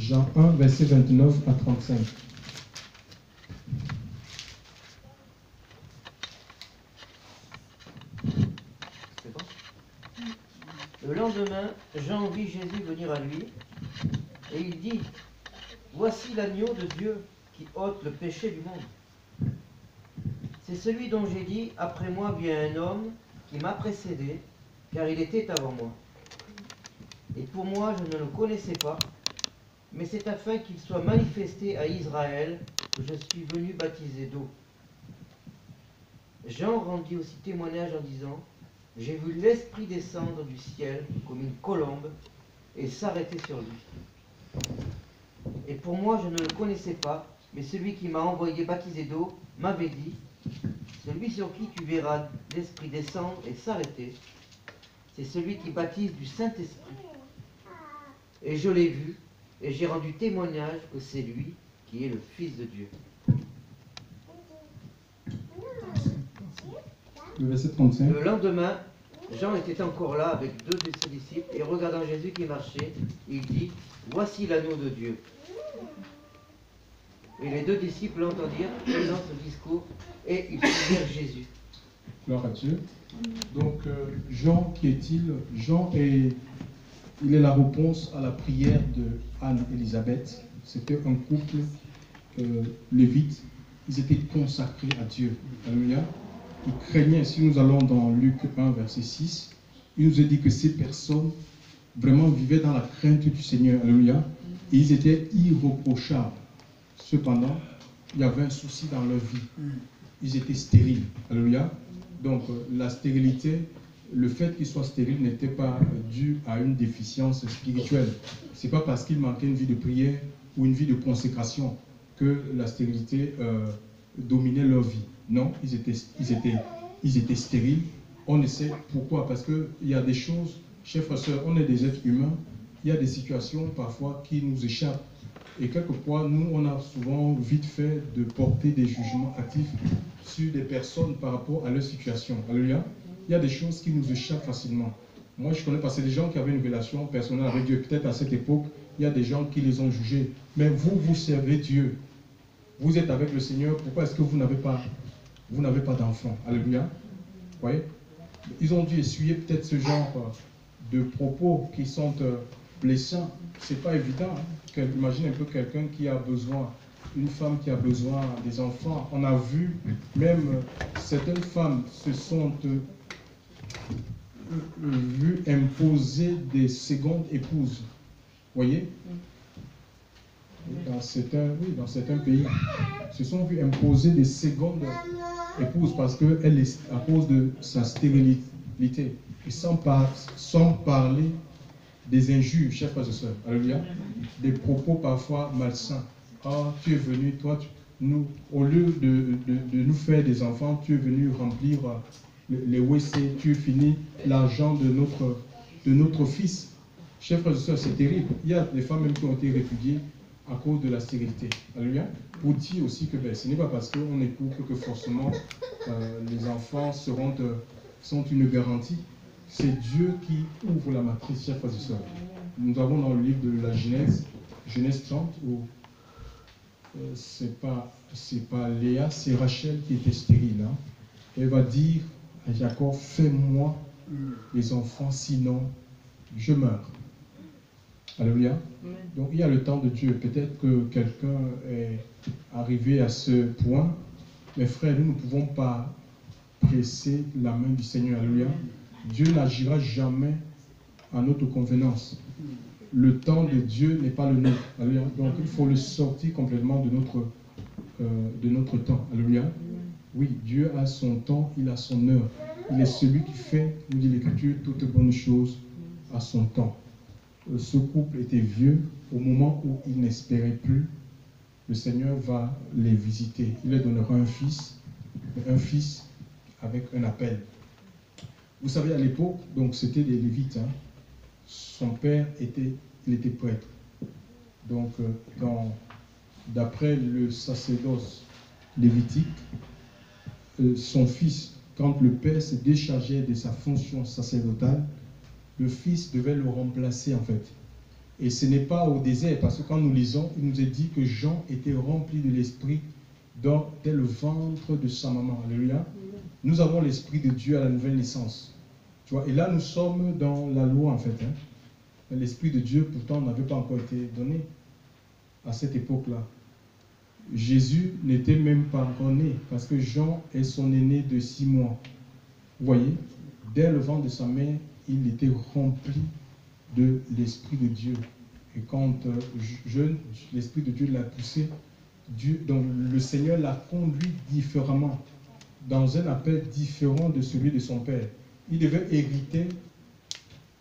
Jean 1, verset 29 à 35. C'est bon. Le lendemain, Jean vit Jésus venir à lui, et il dit, « Voici l'agneau de Dieu qui ôte le péché du monde. C'est celui dont j'ai dit, après moi vient un homme qui m'a précédé, car il était avant moi. Et pour moi, je ne le connaissais pas, mais c'est afin qu'il soit manifesté à Israël que je suis venu baptiser d'eau. » Jean rendit aussi témoignage en disant, « J'ai vu l'Esprit descendre du ciel comme une colombe et s'arrêter sur lui. Et pour moi, je ne le connaissais pas, mais celui qui m'a envoyé baptiser d'eau m'avait dit, celui sur qui tu verras l'Esprit descendre et s'arrêter, c'est celui qui baptise du Saint-Esprit. Et je l'ai vu, et j'ai rendu témoignage que c'est lui qui est le Fils de Dieu. » Le verset 35. Le lendemain, Jean était encore là avec deux de ses disciples, et regardant Jésus qui marchait, il dit, « Voici l'agneau de Dieu. » Et les deux disciples l'entendirent faisant ce discours, et ils suivirent Jésus. Gloire à Dieu. Donc, Jean, qui est-il? Jean il est la réponse à la prière de Anne-Élisabeth. C'était un couple lévite. Ils étaient consacrés à Dieu. Alléluia. Ils craignaient, si nous allons dans Luc 1, verset 6, il nous a dit que ces personnes vraiment vivaient dans la crainte du Seigneur. Alléluia. Et ils étaient irréprochables. Cependant, il y avait un souci dans leur vie. Ils étaient stériles. Alléluia. Donc, la stérilité, le fait qu'ils soient stériles n'était pas dû à une déficience spirituelle. Ce n'est pas parce qu'ils manquaient une vie de prière ou une vie de consécration que la stérilité dominait leur vie. Non, ils étaient stériles. On ne sait pourquoi. Parce qu'il y a des choses, chers frères et sœurs, on est des êtres humains. Il y a des situations parfois qui nous échappent. Et quelquefois, nous, on a souvent vite fait de porter des jugements actifs sur des personnes par rapport à leur situation. Alléluia. Il y a des choses qui nous échappent facilement. Moi, je connais parce que des gens qui avaient une relation personnelle avec Dieu, peut-être à cette époque, il y a des gens qui les ont jugés. Mais vous, vous servez Dieu. Vous êtes avec le Seigneur. Pourquoi est-ce que vous n'avez pas d'enfant? Alléluia. Vous voyez? Ils ont dû essuyer peut-être ce genre de propos qui sont blessants. C'est pas évident. Hein? Imagine un peu quelqu'un qui a besoin, une femme qui a besoin des enfants. On a vu même certaines femmes se sont vues imposer des secondes épouses. Vous voyez? Dans certains pays, se sont vues imposer des secondes épouses parce qu'elle est à cause de sa stérilité. Et sans parler des injures, chers frères et sœurs, alléluia, des propos parfois malsains. Ah, tu es venu, toi, au lieu de nous faire des enfants, tu es venu remplir les WC, tu finis l'argent de notre fils. Chers frères et sœurs, c'est terrible. Il y a des femmes même qui ont été répudiées à cause de la stérilité. Alléluia. Pour dire aussi que ce n'est pas parce qu'on est couple que forcément les enfants sont une garantie. C'est Dieu qui ouvre la matrice, chers frères et sœurs. Nous avons dans le livre de la Genèse 30, où c'est pas Léa, c'est Rachel qui était stérile. Hein. Elle va dire à Jacob, fais-moi les enfants, sinon je meurs. Alléluia. Donc il y a le temps de Dieu. Peut-être que quelqu'un est arrivé à ce point. Mes frères, nous ne pouvons pas presser la main du Seigneur. Alléluia. Dieu n'agira jamais à notre convenance. Le temps de Dieu n'est pas le nôtre. Alléluia. Donc il faut le sortir complètement de notre temps. Alléluia. Oui, Dieu a son temps, il a son heure. Il est celui qui fait, nous dit l'Écriture, toutes bonnes choses à son temps. Ce couple était vieux au moment où il n'espérait plus. Le Seigneur va les visiter. Il leur donnera un fils avec un appel. Vous savez, à l'époque, donc c'était des Lévites. Hein. Son père il était prêtre. Donc, d'après le sacerdoce lévitique, son fils, quand le père se déchargeait de sa fonction sacerdotale, le fils devait le remplacer en fait. Et ce n'est pas au désert, parce que quand nous lisons, il nous est dit que Jean était rempli de l'Esprit dès le ventre de sa maman. Alléluia. Nous avons l'Esprit de Dieu à la nouvelle naissance. Tu vois, et là, nous sommes dans la loi, en fait. Hein. L'Esprit de Dieu, pourtant, n'avait pas encore été donné à cette époque-là. Jésus n'était même pas encore né, parce que Jean est son aîné de 6 mois. Vous voyez, dès le ventre de sa mère, il était rempli de l'Esprit de Dieu. Et quand jeune, l'Esprit de Dieu l'a poussé, donc le Seigneur l'a conduit différemment, dans un appel différent de celui de son père. Il devait hériter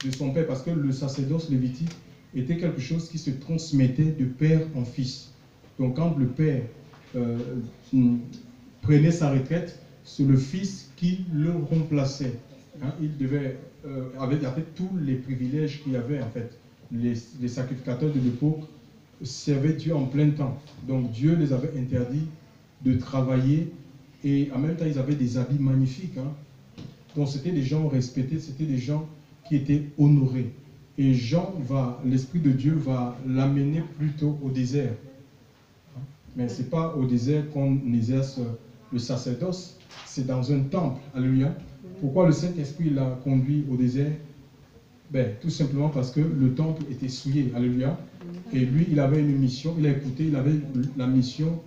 de son père, parce que le sacerdoce lévitique était quelque chose qui se transmettait de père en fils. Donc quand le père prenait sa retraite, c'est le fils qui le remplaçait. Hein, il devait, avec tous les privilèges qu'il y avait en fait. Les sacrificateurs de l'époque servaient Dieu en plein temps. Donc Dieu les avait interdits de travailler et en même temps ils avaient des habits magnifiques. Hein. Donc c'était des gens respectés, c'était des gens qui étaient honorés. Et l'Esprit de Dieu va l'amener plutôt au désert. Mais ce n'est pas au désert qu'on exerce le sacerdoce, c'est dans un temple. Alléluia. Pourquoi le Saint-Esprit l'a conduit au désert? Tout simplement parce que le temple était souillé. Alléluia. Et lui, il avait une mission, il avait la mission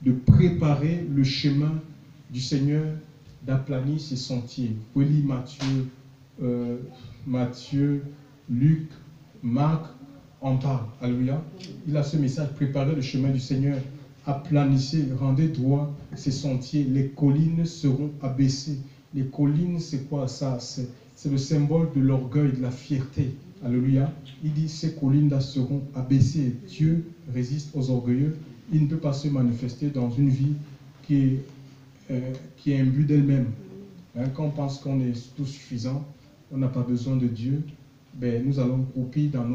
de préparer le chemin du Seigneur, d'aplanir ses sentiers. Vous pouvez lire Matthieu, Luc, Marc, en parle. Alléluia. Il a ce message: préparez le chemin du Seigneur, aplanissez, rendez droit ces sentiers, les collines seront abaissées. Les collines, c'est quoi ça? C'est le symbole de l'orgueil, de la fierté. Alléluia. Il dit ces collines-là seront abaissées. Dieu résiste aux orgueilleux. Il ne peut pas se manifester dans une vie qui est imbue d'elle-même. Hein, quand on pense qu'on est tout suffisant, on n'a pas besoin de Dieu, nous allons croupir dans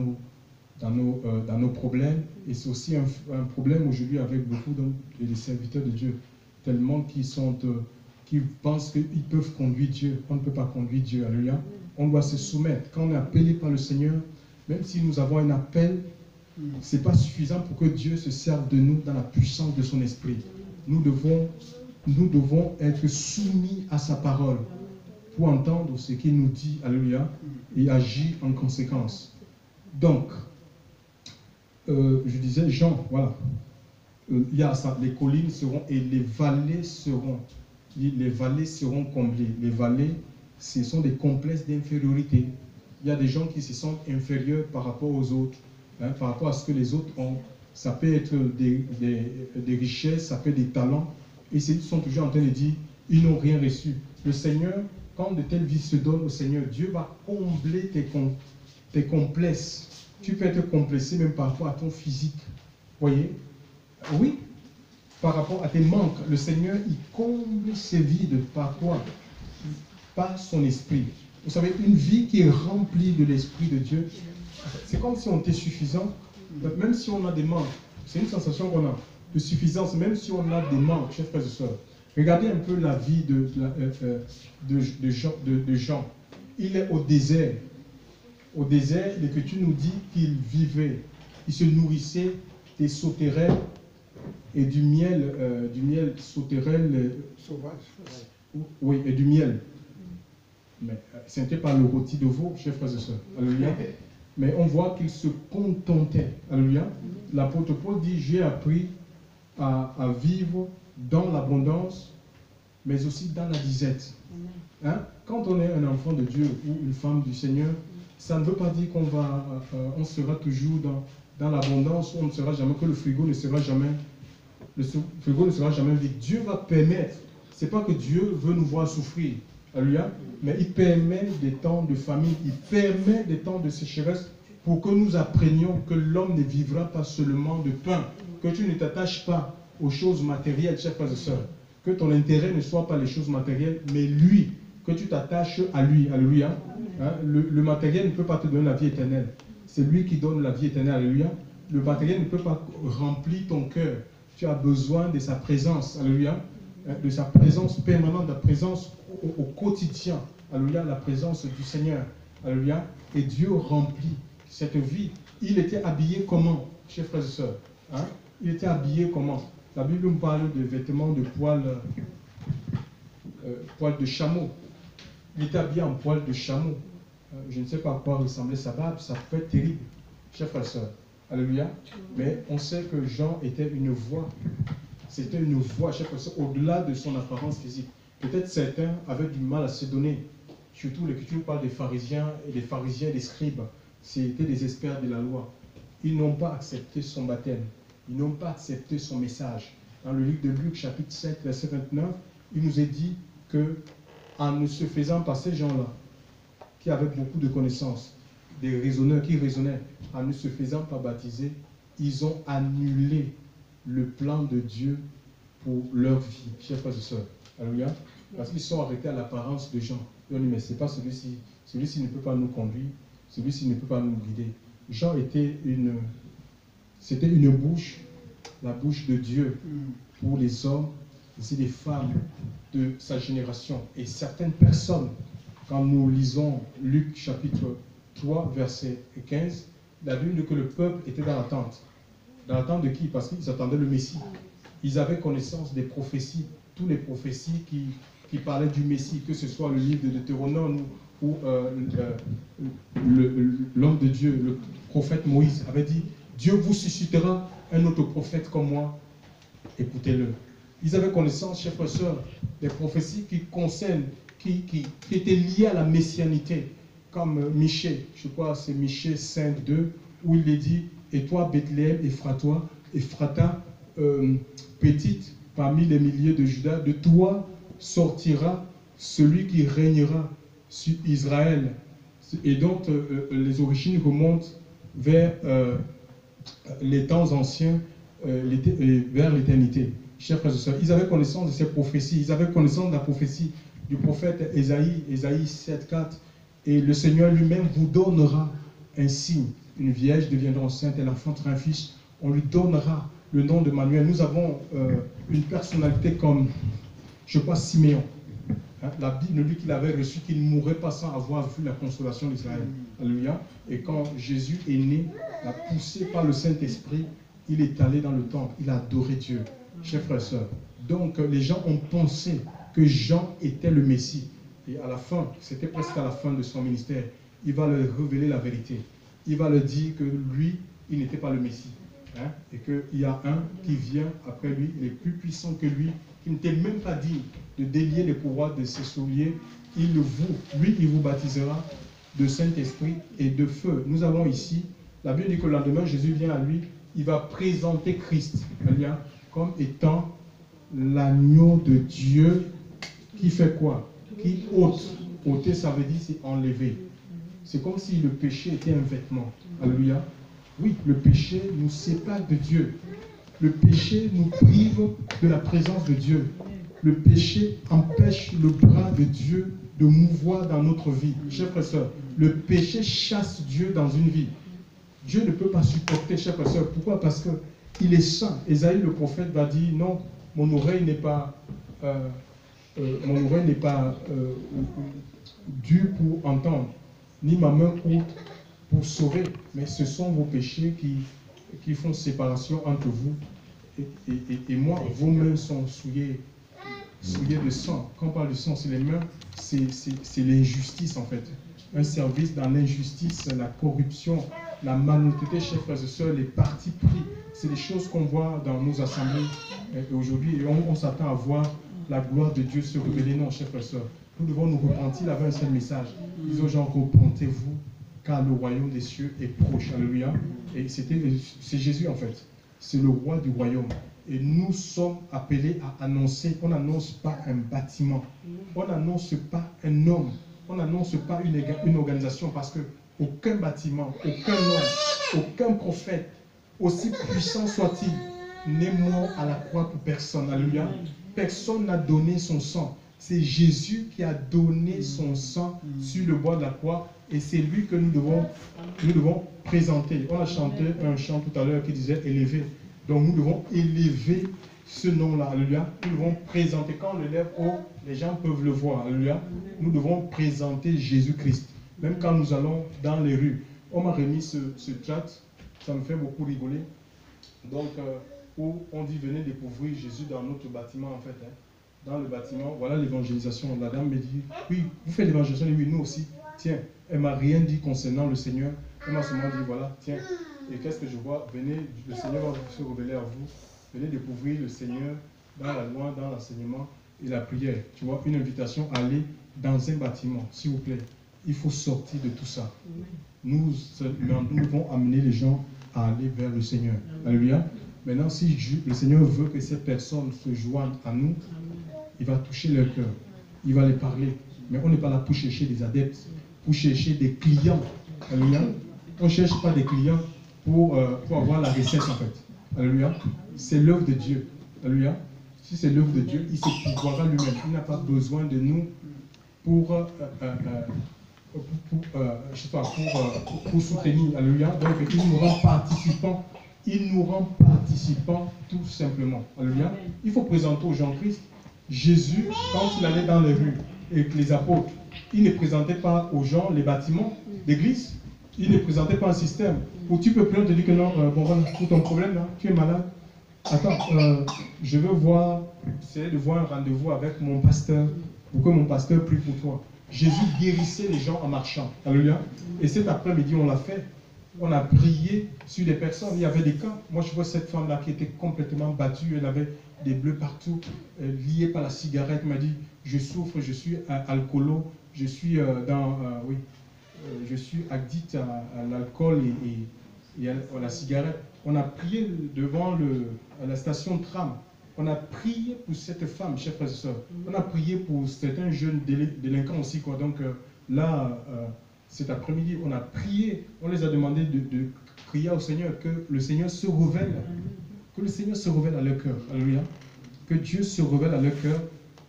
nos problèmes. Et c'est aussi un problème aujourd'hui avec beaucoup de serviteurs de Dieu, tellement qui pensent qu'ils peuvent conduire Dieu. On ne peut pas conduire Dieu. Alléluia. On doit se soumettre. Quand on est appelé par le Seigneur, même si nous avons un appel, ce n'est pas suffisant pour que Dieu se serve de nous dans la puissance de son esprit. Nous devons être soumis à sa parole pour entendre ce qu'il nous dit. Alléluia. Et agir en conséquence. Donc, je disais, Jean, voilà. Il y a ça, les collines seront et les vallées seront comblées. Les vallées, ce sont des complexes d'infériorité. Il y a des gens qui se sentent inférieurs par rapport aux autres, hein, par rapport à ce que les autres ont. Ça peut être des richesses, ça peut être des talents. Et ils sont toujours en train de dire, ils n'ont rien reçu. Le Seigneur, quand de telles vies se donnent au Seigneur, Dieu va combler tes complexes. Tu peux être complexé même par rapport à ton physique. Voyez? Oui, par rapport à tes manques. Le Seigneur, il comble ses vides par quoi? Par son esprit. Vous savez, une vie qui est remplie de l'esprit de Dieu, c'est comme si on était suffisant, même si on a des manques. C'est une sensation qu'on a de suffisance, même si on a des manques, chers frères et sœurs. Regardez un peu la vie de Jean. Il est au désert. Au désert, l'Écriture nous dit qu'il vivait. Il se nourrissait des sauterelles et du miel sauterelle sauvage. Oui, et du miel. Mais ce n'était pas le rôti de veau, chers frères et sœurs. Alléluia. Mais on voit qu'il se contentait. Alléluia. L'apôtre Paul dit, j'ai appris à vivre dans l'abondance, mais aussi dans la disette. Hein? Quand on est un enfant de Dieu ou une femme du Seigneur, ça ne veut pas dire on sera toujours dans l'abondance, on ne sera jamais, que le frigo ne sera jamais vide. Dieu va permettre. C'est pas que Dieu veut nous voir souffrir. Alléluia. Mais il permet des temps de famine, il permet des temps de sécheresse pour que nous apprenions que l'homme ne vivra pas seulement de pain. Que tu ne t'attaches pas aux choses matérielles, chers frères et sœurs. Que ton intérêt ne soit pas les choses matérielles, mais lui. Que tu t'attaches à lui. Alléluia. Hein? Le matériel ne peut pas te donner la vie éternelle. C'est lui qui donne la vie éternelle. Alléluia. Le matériel ne peut pas remplir ton cœur. Tu as besoin de sa présence. Alléluia. De sa présence permanente, de la présence au quotidien. Alléluia. La présence du Seigneur. Alléluia. Et Dieu remplit cette vie. Il était habillé comment, chers frères et sœurs, hein? Il était habillé comment? La Bible nous parle de vêtements de poils de chameau. Il était habillé en poils de chameau. Je ne sais pas à quoi ressemblait sa barbe, ça peut être terrible, chers frères et sœurs. Alléluia. Mais on sait que Jean était une voix. C'était une voix, chers frères et sœurs, au-delà de son apparence physique. Peut-être certains avaient du mal à se donner. Surtout l'Écriture parle des pharisiens et des scribes. C'était des experts de la loi. Ils n'ont pas accepté son baptême. Ils n'ont pas accepté son message. Dans le livre de Luc, chapitre 7, verset 29, il nous est dit que, en ne se faisant par ces gens-là, qui avaient beaucoup de connaissances, des raisonneurs qui raisonnaient, en ne se faisant pas baptiser, ils ont annulé le plan de Dieu pour leur vie, chers frères et sœurs. Alléluia. Parce qu'ils sont arrêtés à l'apparence de Jean. Ils ont dit, mais ce n'est pas celui-ci. Celui-ci ne peut pas nous conduire. Celui-ci ne peut pas nous guider. Jean était c'était une bouche, la bouche de Dieu pour les hommes et les femmes de sa génération. Et certaines personnes, quand nous lisons Luc chapitre 3, verset 15, la Bible dit que le peuple était dans l'attente. Dans l'attente de qui? Parce qu'ils attendaient le Messie. Ils avaient connaissance des prophéties, toutes les prophéties qui parlaient du Messie, que ce soit le livre de Deutéronome où l'homme de Dieu, le prophète Moïse, avait dit « Dieu vous suscitera un autre prophète comme moi, écoutez-le ». Ils avaient connaissance, chers frères et sœurs, des prophéties qui concernent, qui étaient liées à la messianité, comme Michée, je crois c'est Michée 5, 2, où il est dit « Et toi, Bethléem, Ephrata, petite parmi les milliers de Juda, de toi sortira celui qui régnera sur Israël. » Et donc, les origines remontent vers les temps anciens, vers l'éternité. Chers frères et sœurs, ils avaient connaissance de ces prophéties, ils avaient connaissance de la prophétie du prophète Ésaïe, Ésaïe 7, 4. Et le Seigneur lui-même vous donnera un signe. Une vierge deviendra enceinte, elle enfantera un fils. On lui donnera le nom de Manuel. Nous avons une personnalité comme, je crois, Siméon. Hein, la Bible nous dit qu'il avait reçu, qu'il ne mourrait pas sans avoir vu la consolation d'Israël. Alléluia. Et quand Jésus est né, poussé par le Saint-Esprit, il est allé dans le temple, il a adoré Dieu. Chers frères et sœurs, donc les gens ont pensé que Jean était le Messie. Et à la fin, c'était presque à la fin de son ministère, il va leur révéler la vérité. Il va leur dire que lui, il n'était pas le Messie. Hein, et qu'il y a un qui vient après lui, il est plus puissant que lui, qui n'était même pas digne de délier les pouvoirs de ses souliers. Il vous baptisera de Saint-Esprit et de feu. Nous avons ici, la Bible dit que le lendemain, Jésus vient à lui, il va présenter Christ comme étant l'agneau de Dieu qui fait quoi? Qui ôte. Ôter, ça veut dire c'est enlever. C'est comme si le péché était un vêtement. Alléluia. Oui, le péché nous sépare de Dieu. Le péché nous prive de la présence de Dieu. Le péché empêche le bras de Dieu de mouvoir dans notre vie. Chers frères et sœurs, le péché chasse Dieu dans une vie. Dieu ne peut pas supporter, chers frères et sœurs. Pourquoi? Parce qu'il est saint. Ésaïe le prophète va dire, non, mon oreille n'est pas dure pour entendre, ni ma main courte pour sauver, mais ce sont vos péchés qui font séparation entre vous et moi. Vos mains sont souillées de sang. Quand on parle de sang, c'est les mains, c'est l'injustice en fait. Un service dans l'injustice, la corruption, la malhonnêteté, chers frères et sœurs, les partis pris. C'est des choses qu'on voit dans nos assemblées aujourd'hui et on s'attend à voir la gloire de Dieu se révéler. Non, chers frères et sœurs, nous devons nous repentir. Il avait un seul message. Ils ont dit, repentez-vous, car le royaume des cieux est proche. Alléluia. Et c'est Jésus en fait. C'est le roi du royaume. Et nous sommes appelés à annoncer. On n'annonce pas un bâtiment. On n'annonce pas un homme. On n'annonce pas une organisation, parce que aucun bâtiment, aucun homme, aucun prophète, aussi puissant soit-il, n'est mort à la croix pour personne. Alléluia. Personne n'a donné son sang. C'est Jésus qui a donné son sang sur le bois de la croix, et c'est lui que nous devons présenter. On a chanté un chant tout à l'heure qui disait « élever ». Donc nous devons élever ce nom-là. Alléluia. Nous devons présenter. Quand on le lève haut, les gens peuvent le voir. Alléluia. Nous devons présenter Jésus-Christ. Même quand nous allons dans les rues, On m'a remis ce chat, ça me fait beaucoup rigoler. Donc, où on dit venez découvrir Jésus dans notre bâtiment en fait. Hein. Dans le bâtiment, voilà l'évangélisation. La dame me dit, oui, vous faites l'évangélisation, oui, nous aussi. Tiens, elle m'a rien dit concernant le Seigneur. Elle m'a seulement dit, voilà, tiens, et qu'est-ce que je vois? Venez, le Seigneur va se révéler à vous. Venez découvrir le Seigneur dans la loi, dans l'enseignement et la prière. Tu vois, une invitation à aller dans un bâtiment, s'il vous plaît. Il faut sortir de tout ça. Nous devons amener les gens à aller vers le Seigneur. Alléluia. Maintenant, si le Seigneur veut que ces personnes se joignent à nous, il va toucher leur cœur. Il va les parler. Mais on n'est pas là pour chercher des adeptes, pour chercher des clients. Alléluia. On ne cherche pas des clients pour avoir la richesse en fait. Alléluia. C'est l'œuvre de Dieu. Alléluia. Si c'est l'œuvre de Dieu, il se pourvoira lui-même. Il n'a pas besoin de nous pour soutenir. Alléluia. Donc, il nous rend participants. Il nous rend participants tout simplement. Alléluia. Il faut présenter aux gens Christ. Jésus, quand il allait dans les rues avec les apôtres, il ne présentait pas aux gens les bâtiments d'église. Il ne présentait pas un système. Où tu peux plus te dire que non, bon voilà, tout ton problème là, tu es malade. Attends, je veux essayer de voir un rendez-vous avec mon pasteur pour que mon pasteur prie pour toi. Jésus guérissait les gens en marchant. Alléluia. Et cet après-midi, on l'a fait. On a prié sur des personnes. Il y avait des cas. Moi, je vois cette femme-là qui était complètement battue. Elle avait des bleus partout, liée par la cigarette. Elle m'a dit, je souffre, je suis alcoolo, je suis je suis addict à l'alcool et à la cigarette. On a prié devant la station tram. On a prié pour cette femme, chers frères et sœurs. On a prié pour certains jeunes délinquants aussi. Quoi. Donc là, cet après-midi, on a prié. On les a demandé de prier au Seigneur, que le Seigneur se révèle. Que le Seigneur se révèle à leur cœur. Alléluia. Que Dieu se révèle à leur cœur.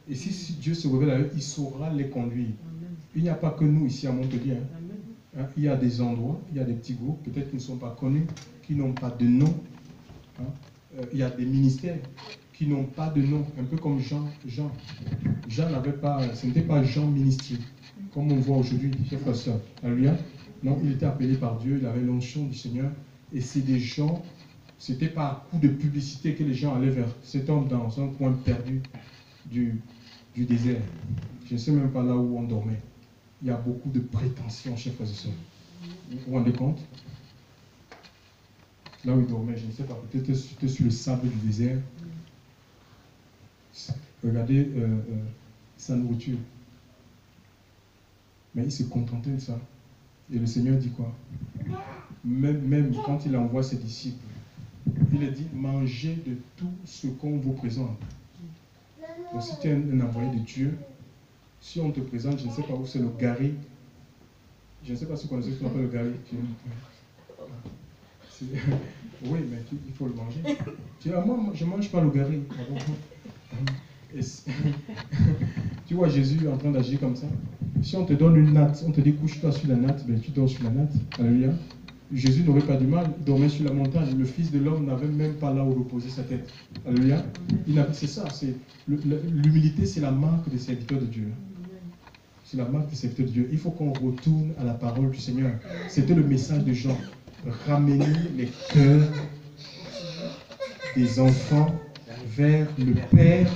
Et si Dieu se révèle à eux, il saura les conduire. Il n'y a pas que nous ici à Montpellier. Hein. Il y a des endroits, il y a des petits groupes, peut-être qui ne sont pas connus, qui n'ont pas de nom. Hein. Il y a des ministères qui n'ont pas de nom, un peu comme Jean. Jean n'avait pas, ce n'était pas Jean ministre, comme on voit aujourd'hui, chers frères et sœurs. Alléluia. Non, il était appelé par Dieu, il avait l'onction du Seigneur. Et c'est des gens, c'était pas à coup de publicité que les gens allaient vers cet homme dans un coin perdu du désert. Je ne sais même pas là où on dormait. Il y a beaucoup de prétentions, chers frères et sœurs. Vous vous rendez compte? Là où il dormait, je ne sais pas, peut-être c'était sur le sable du désert. Regardez sa nourriture. Mais il se contentait de ça. Et le Seigneur dit quoi? Même quand il envoie ses disciples, il a dit, mangez de tout ce qu'on vous présente. Donc si tu es un envoyé de Dieu, si on te présente, je ne sais pas où c'est le gari. Je ne sais pas si vous connaissez ce qu'on appelle le gari. Oui, mais il faut le manger. Tu dis, moi, je ne mange pas le gari. Tu vois Jésus en train d'agir comme ça. Si on te donne une natte, on te dit couche-toi sur la natte, ben tu dors sur la natte. Alléluia. Jésus n'aurait pas du mal, il dormait sur la montagne. Le Fils de l'homme n'avait même pas là où reposer sa tête. Alléluia. C'est ça, l'humilité, c'est la marque des serviteurs de Dieu. C'est la marque des serviteurs de Dieu. Il faut qu'on retourne à la parole du Seigneur. C'était le message de Jean. Ramener les cœurs des enfants vers le Père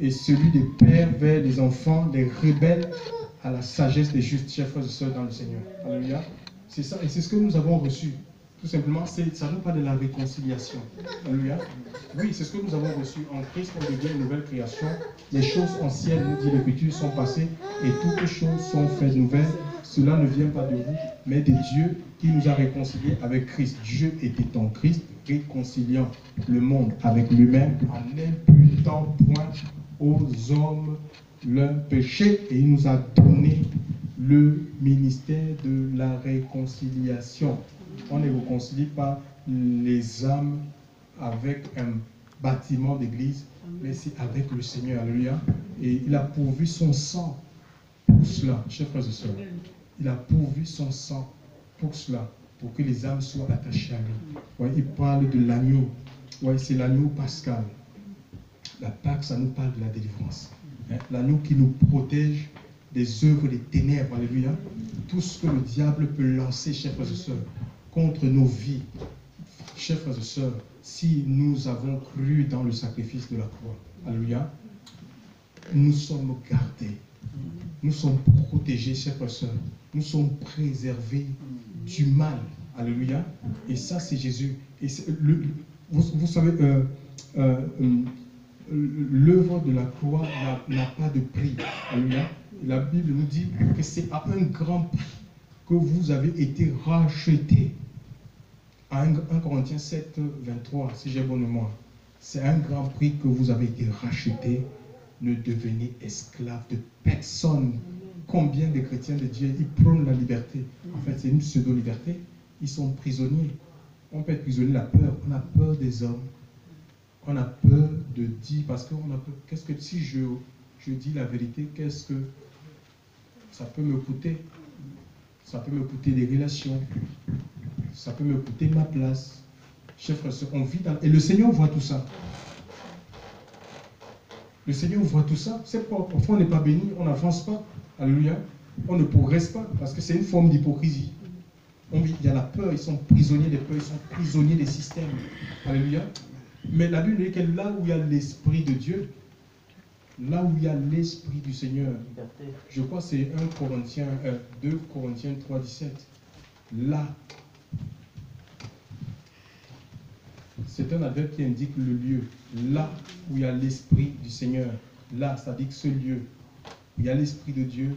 et celui des pères vers les enfants, les rebelles à la sagesse des justes, chers frères et sœurs dans le Seigneur. Alléluia. C'est ça, et c'est ce que nous avons reçu. Tout simplement, ça ne pas de la réconciliation. Alléluia. Oui, c'est ce que nous avons reçu. En Christ, on devient une nouvelle création. Les choses anciennes, nous dit l'Écriture, sont passées et toutes les choses sont faites nouvelles. Cela ne vient pas de vous, mais de Dieu qui nous a réconciliés avec Christ. Dieu était en Christ, réconciliant le monde avec lui-même, en n'imputant point aux hommes leur péché, et il nous a donné le ministère de la réconciliation. On ne réconcilie pas les âmes avec un bâtiment d'église, mais c'est avec le Seigneur. Alléluia. Et il a pourvu son sang pour cela, chers frères et sœurs. Il a pourvu son sang pour cela, pour que les âmes soient attachées à lui. Ouais, il parle de l'agneau. Ouais, c'est l'agneau pascal. La Pâque, ça nous parle de la délivrance. Hein, l'agneau qui nous protège des œuvres des ténèbres, alléluia. Tout ce que le diable peut lancer, chers frères et sœurs, contre nos vies, chers frères et sœurs, si nous avons cru dans le sacrifice de la croix, alléluia, nous sommes gardés, nous sommes protégés, chers frères et sœurs, nous sommes préservés du mal, alléluia. Et ça, c'est Jésus. Et vous savez, l'œuvre de la croix n'a pas de prix, alléluia. La Bible nous dit que c'est à un grand prix que vous avez été rachetés. À 1 Corinthiens 7, 23, si j'ai bonne mémoire. C'est un grand prix que vous avez été rachetés. Ne devenez esclaves de personne. Combien de chrétiens de Dieu, ils prônent la liberté. En fait, c'est une pseudo-liberté. Ils sont prisonniers. On peut être prisonnier de la peur. On a peur des hommes. On a peur de dire, parce qu'on a peur. Qu'est-ce que si je dis la vérité, qu'est-ce que ça peut me coûter? Ça peut me coûter des relations. Ça peut me coûter ma place. Chers frères et sœurs, on vit dans... Et le Seigneur voit tout ça. Le Seigneur voit tout ça. C'est pourquoi parfois on n'est pas béni, on n'avance pas. Alléluia. On ne progresse pas parce que c'est une forme d'hypocrisie. Il y a la peur, ils sont prisonniers des peurs, ils sont prisonniers des systèmes. Alléluia. Mais la Bible dit que là où il y a l'Esprit de Dieu, là où il y a l'Esprit du Seigneur, je crois que c'est 2 Corinthiens 3, 17. Là, c'est un adverbe qui indique le lieu. Là où il y a l'Esprit du Seigneur, là, ça dit que ce lieu, où il y a l'Esprit de Dieu,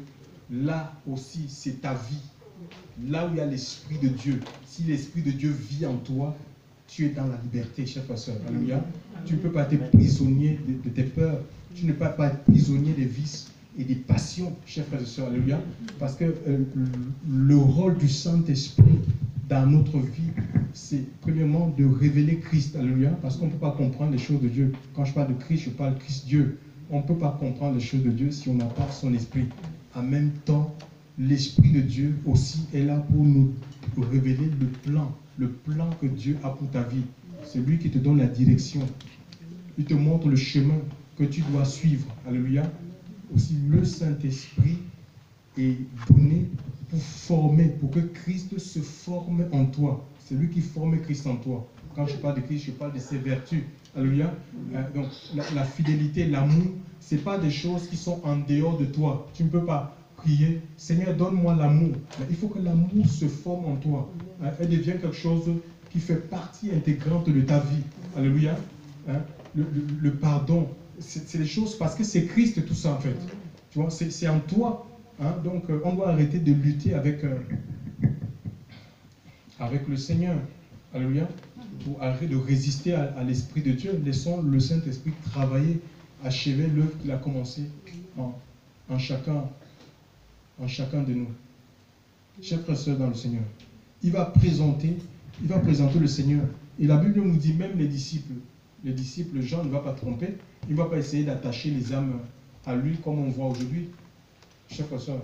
là aussi, c'est ta vie. Là où il y a l'Esprit de Dieu, si l'Esprit de Dieu vit en toi, tu es dans la liberté, chers frères et sœurs. Alléluia. Tu ne peux pas être prisonnier de tes peurs. Tu ne peux pas être prisonnier des vices et des passions, chers frères et sœurs. Alléluia. Parce que le rôle du Saint-Esprit dans notre vie, c'est premièrement de révéler Christ. Alléluia. Parce qu'on ne peut pas comprendre les choses de Dieu. Quand je parle de Christ, je parle de Christ-Dieu. On ne peut pas comprendre les choses de Dieu si on n'a pas son esprit. En même temps, l'Esprit de Dieu aussi est là pour nous révéler le plan que Dieu a pour ta vie. C'est lui qui te donne la direction. Il te montre le chemin que tu dois suivre. Alléluia. Aussi, le Saint-Esprit est donné pour former, pour que Christ se forme en toi. C'est lui qui forme Christ en toi. Quand je parle de Christ, je parle de ses vertus. Alléluia. Donc, la fidélité, l'amour, ce n'est pas des choses qui sont en dehors de toi. Tu ne peux pas prier, Seigneur, donne-moi l'amour. Mais il faut que l'amour se forme en toi. Elle devient quelque chose qui fait partie intégrante de ta vie. Alléluia. Le pardon, c'est des choses, parce que c'est Christ tout ça en fait. Tu vois, c'est en toi. Donc, on doit arrêter de lutter avec le Seigneur. Alléluia. Pour arrêter de résister à l'Esprit de Dieu. Laissons le Saint-Esprit travailler, achever l'œuvre qu'il a commencé en chacun de nous. Chers frères et sœurs dans le Seigneur, il va présenter le Seigneur. Et la Bible nous dit, même les disciples, Jean ne va pas tromper, il ne va pas essayer d'attacher les âmes à lui comme on voit aujourd'hui. Chers frères et sœurs,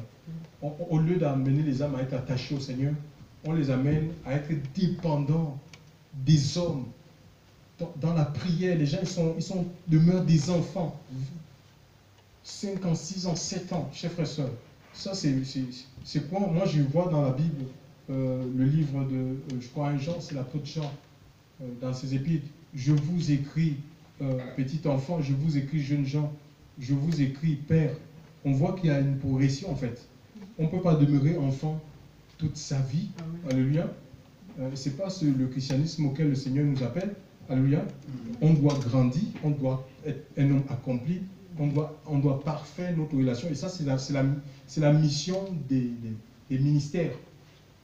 au lieu d'amener les âmes à être attachées au Seigneur, on les amène à être dépendants des hommes. Dans la prière, les gens demeurent des enfants. 5 ans, 6 ans, 7 ans, chers frères et sœurs. Ça, c'est quoi? Moi, je vois dans la Bible, le livre de, je crois, 1 Jean, c'est l'apôtre Jean, dans ses épîtres. Je vous écris, petit enfant, je vous écris, jeunes gens, je vous écris, père. On voit qu'il y a une progression, en fait. On ne peut pas demeurer enfant toute sa vie. Alléluia. Ce n'est pas le christianisme auquel le Seigneur nous appelle. Alléluia. On doit grandir, on doit être un homme accompli. On doit parfaire notre relation. Et ça, c'est la mission des ministères.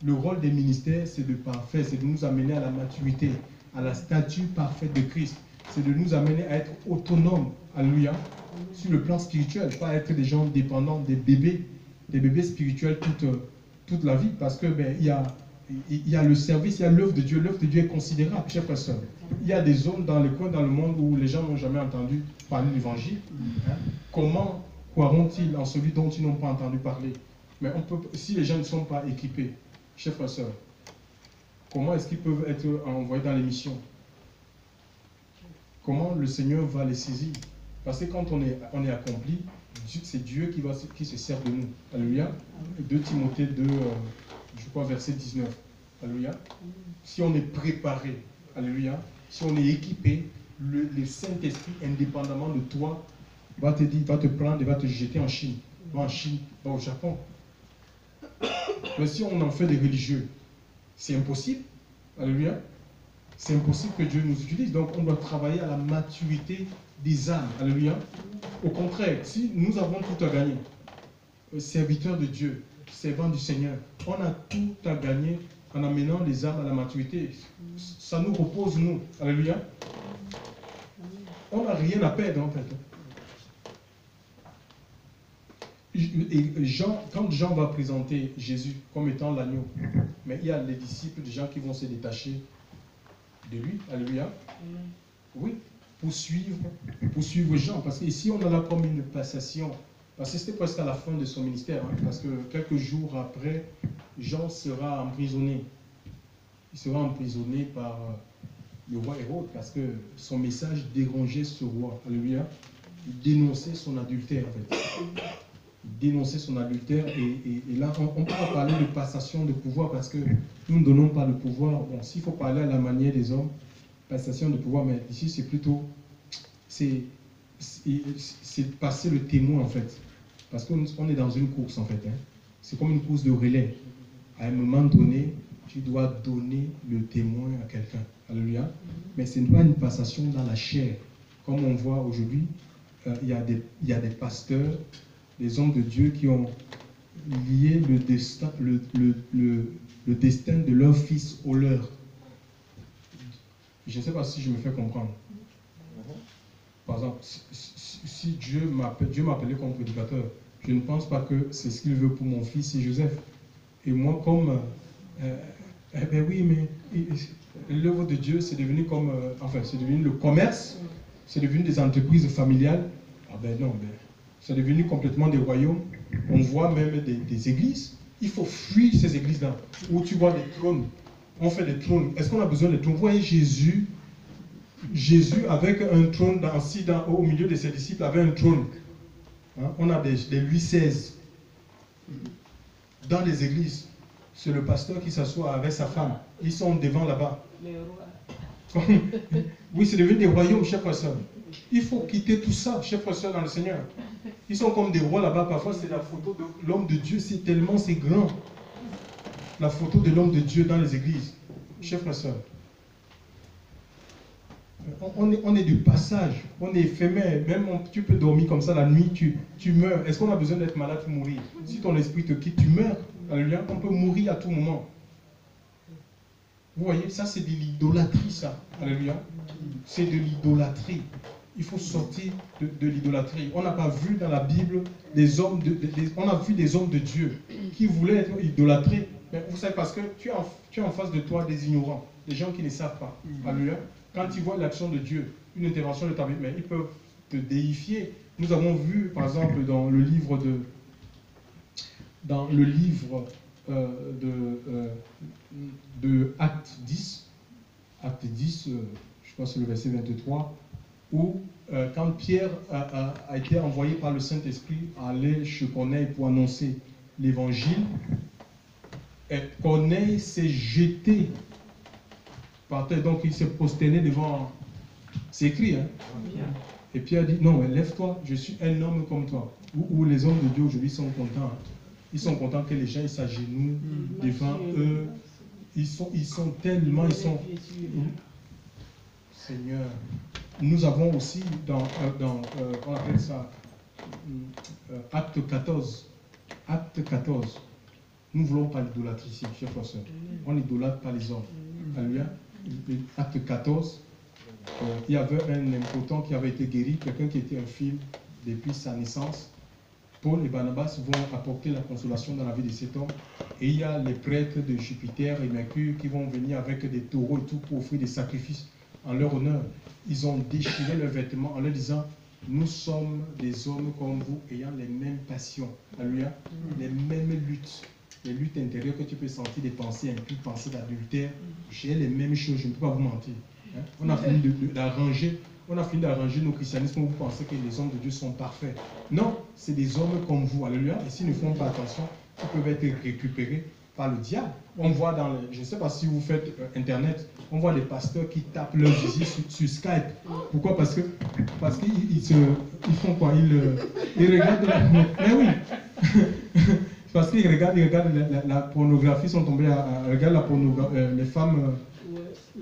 Le rôle des ministères, c'est de parfaire, c'est de nous amener à la maturité, à la stature parfaite de Christ. C'est de nous amener à être autonomes, alléluia, sur le plan spirituel, pas être des gens dépendants, des bébés spirituels toute la vie, parce que il y a le service, il y a l'œuvre de Dieu. L'œuvre de Dieu est considérable, chers frères et sœurs. Il y a des zones dans le coin, dans le monde où les gens n'ont jamais entendu parler de l'évangile. Comment croiront-ils en celui dont ils n'ont pas entendu parler? Mais si les gens ne sont pas équipés, chers frères et sœurs, comment est-ce qu'ils peuvent être envoyés dans les missions? Comment le Seigneur va les saisir? Parce que quand on est accompli, c'est Dieu qui se sert de nous. Alléluia. 2 Timothée 2, je crois, verset 19. Alléluia. Si on est préparé, alléluia, si on est équipé, le Saint-Esprit, indépendamment de toi, va te dire, va te prendre et va te jeter en Chine. Va en Chine, va au Japon. Mais si on en fait des religieux, c'est impossible. Alléluia. C'est impossible que Dieu nous utilise. Donc on doit travailler à la maturité des âmes. Alléluia. Au contraire, si nous avons tout à gagner, serviteurs de Dieu, servants du Seigneur, on a tout à gagner en amenant les âmes à la maturité. Ça nous repose, nous. Alléluia. On n'a rien à perdre, en fait. Et Jean, quand Jean va présenter Jésus comme étant l'agneau, mais il y a les disciples, des gens qui vont se détacher de lui. Alléluia. Oui, pour suivre Jean. Parce qu'ici, on a là comme une passation. Parce que c'était presque à la fin de son ministère. Hein, parce que quelques jours après, Jean sera emprisonné. Il sera emprisonné par le roi Hérode. Parce que son message dérangeait ce roi. Alléluia. Il dénonçait son adultère, en fait. Il dénonçait son adultère. Et là, on peut parler de passation de pouvoir. Parce que nous ne donnons pas le pouvoir. Bon, s'il faut parler à la manière des hommes, passation de pouvoir, mais ici, c'est plutôt... C'est passer le témoin, en fait. Parce qu'on est dans une course, en fait. Hein. C'est comme une course de relais. À un moment donné, tu dois donner le témoin à quelqu'un. Alléluia. Mais ce n'est pas une passation dans la chair. Comme on voit aujourd'hui, il y a des pasteurs, des hommes de Dieu qui ont lié le destin, le destin de leur fils au leur. Je ne sais pas si je me fais comprendre. Par exemple, si Dieu m'appelait comme prédicateur, je ne pense pas que c'est ce qu'il veut pour mon fils et Joseph. Et moi, comme... ben oui, mais l'œuvre de Dieu, c'est devenu comme... enfin, c'est devenu le commerce, c'est devenu des entreprises familiales. Ah ben non, ben, c'est devenu complètement des royaumes. On voit même des églises. Il faut fuir ces églises-là, où tu vois des trônes. On fait des trônes. Est-ce qu'on a besoin de trônes? Vous voyez Jésus avec un trône au milieu de ses disciples, avait un trône. Hein? On a des Louis XVI. Dans les églises, c'est le pasteur qui s'assoit avec sa femme. Ils sont devant là-bas. Oui, c'est devenu des royaumes, chers frères et sœurs. Il faut quitter tout ça, chers frères et sœurs, dans le Seigneur. Ils sont comme des rois là-bas. Parfois, c'est la photo de l'homme de Dieu. C'est grand. La photo de l'homme de Dieu dans les églises. Chers frères et sœurs. On est du passage, on est éphémère. Même tu peux dormir comme ça la nuit, tu meurs. Est-ce qu'on a besoin d'être malade pour mourir? Si ton esprit te quitte, tu meurs. Alléluia. On peut mourir à tout moment. Vous voyez, ça c'est de l'idolâtrie, ça. Alléluia. C'est de l'idolâtrie. Il faut sortir de l'idolâtrie. On n'a pas vu dans la Bible on a vu des hommes de Dieu qui voulaient être idolâtrés. Mais vous savez, parce que tu as en face de toi des ignorants, des gens qui ne savent pas. Alléluia. Quand ils voient l'action de Dieu, une intervention de ta vie, mais ils peuvent te déifier. Nous avons vu, par exemple, dans le livre de Acte 10, je crois que c'est le verset 23, où quand Pierre a été envoyé par le Saint-Esprit à aller chez Corneille pour annoncer l'évangile, Corneille s'est jeté par terre, donc il s'est prosterné devant. C'est écrit, hein? Et Pierre dit, non, lève-toi, je suis un homme comme toi. Où les hommes de Dieu aujourd'hui sont contents. Hein? Ils sont contents que les gens s'agenouillent devant eux. Ils sont tellement... Seigneur. Nous avons aussi on appelle ça Acte 14. Acte 14. Nous ne voulons pas l'idolâtrie ici, chers frères et sœurs. On n'idolâtre pas les hommes. Alléluia. Acte 14. Il y avait un impotent qui avait été guéri, quelqu'un qui était infirme depuis sa naissance. Paul et Barnabas vont apporter la consolation dans la vie de cet homme. Et il y a les prêtres de Jupiter et Mercure qui vont venir avec des taureaux et tout pour offrir des sacrifices en leur honneur. Ils ont déchiré leurs vêtements en leur disant, nous sommes des hommes comme vous, ayant les mêmes passions. Alléluia. Les mêmes luttes. Les luttes intérieures que tu peux sentir, des pensées impures, pensées d'adultère. J'ai les mêmes choses, je ne peux pas vous mentir. Hein? On a fini d'arranger. on a fini d'arranger nos christianismes, vous pensez que les hommes de Dieu sont parfaits. Non, c'est des hommes comme vous, alléluia. Et s'ils ne font pas attention, ils peuvent être récupérés par le diable. On voit dans le, je ne sais pas si vous faites Internet, on voit des pasteurs qui tapent leur visite sur Skype. Pourquoi? Parce qu'ils font quoi? Ils regardent mais oui. Parce qu'ils regardent la pornographie, sont tombés regardent la pornographie, les femmes,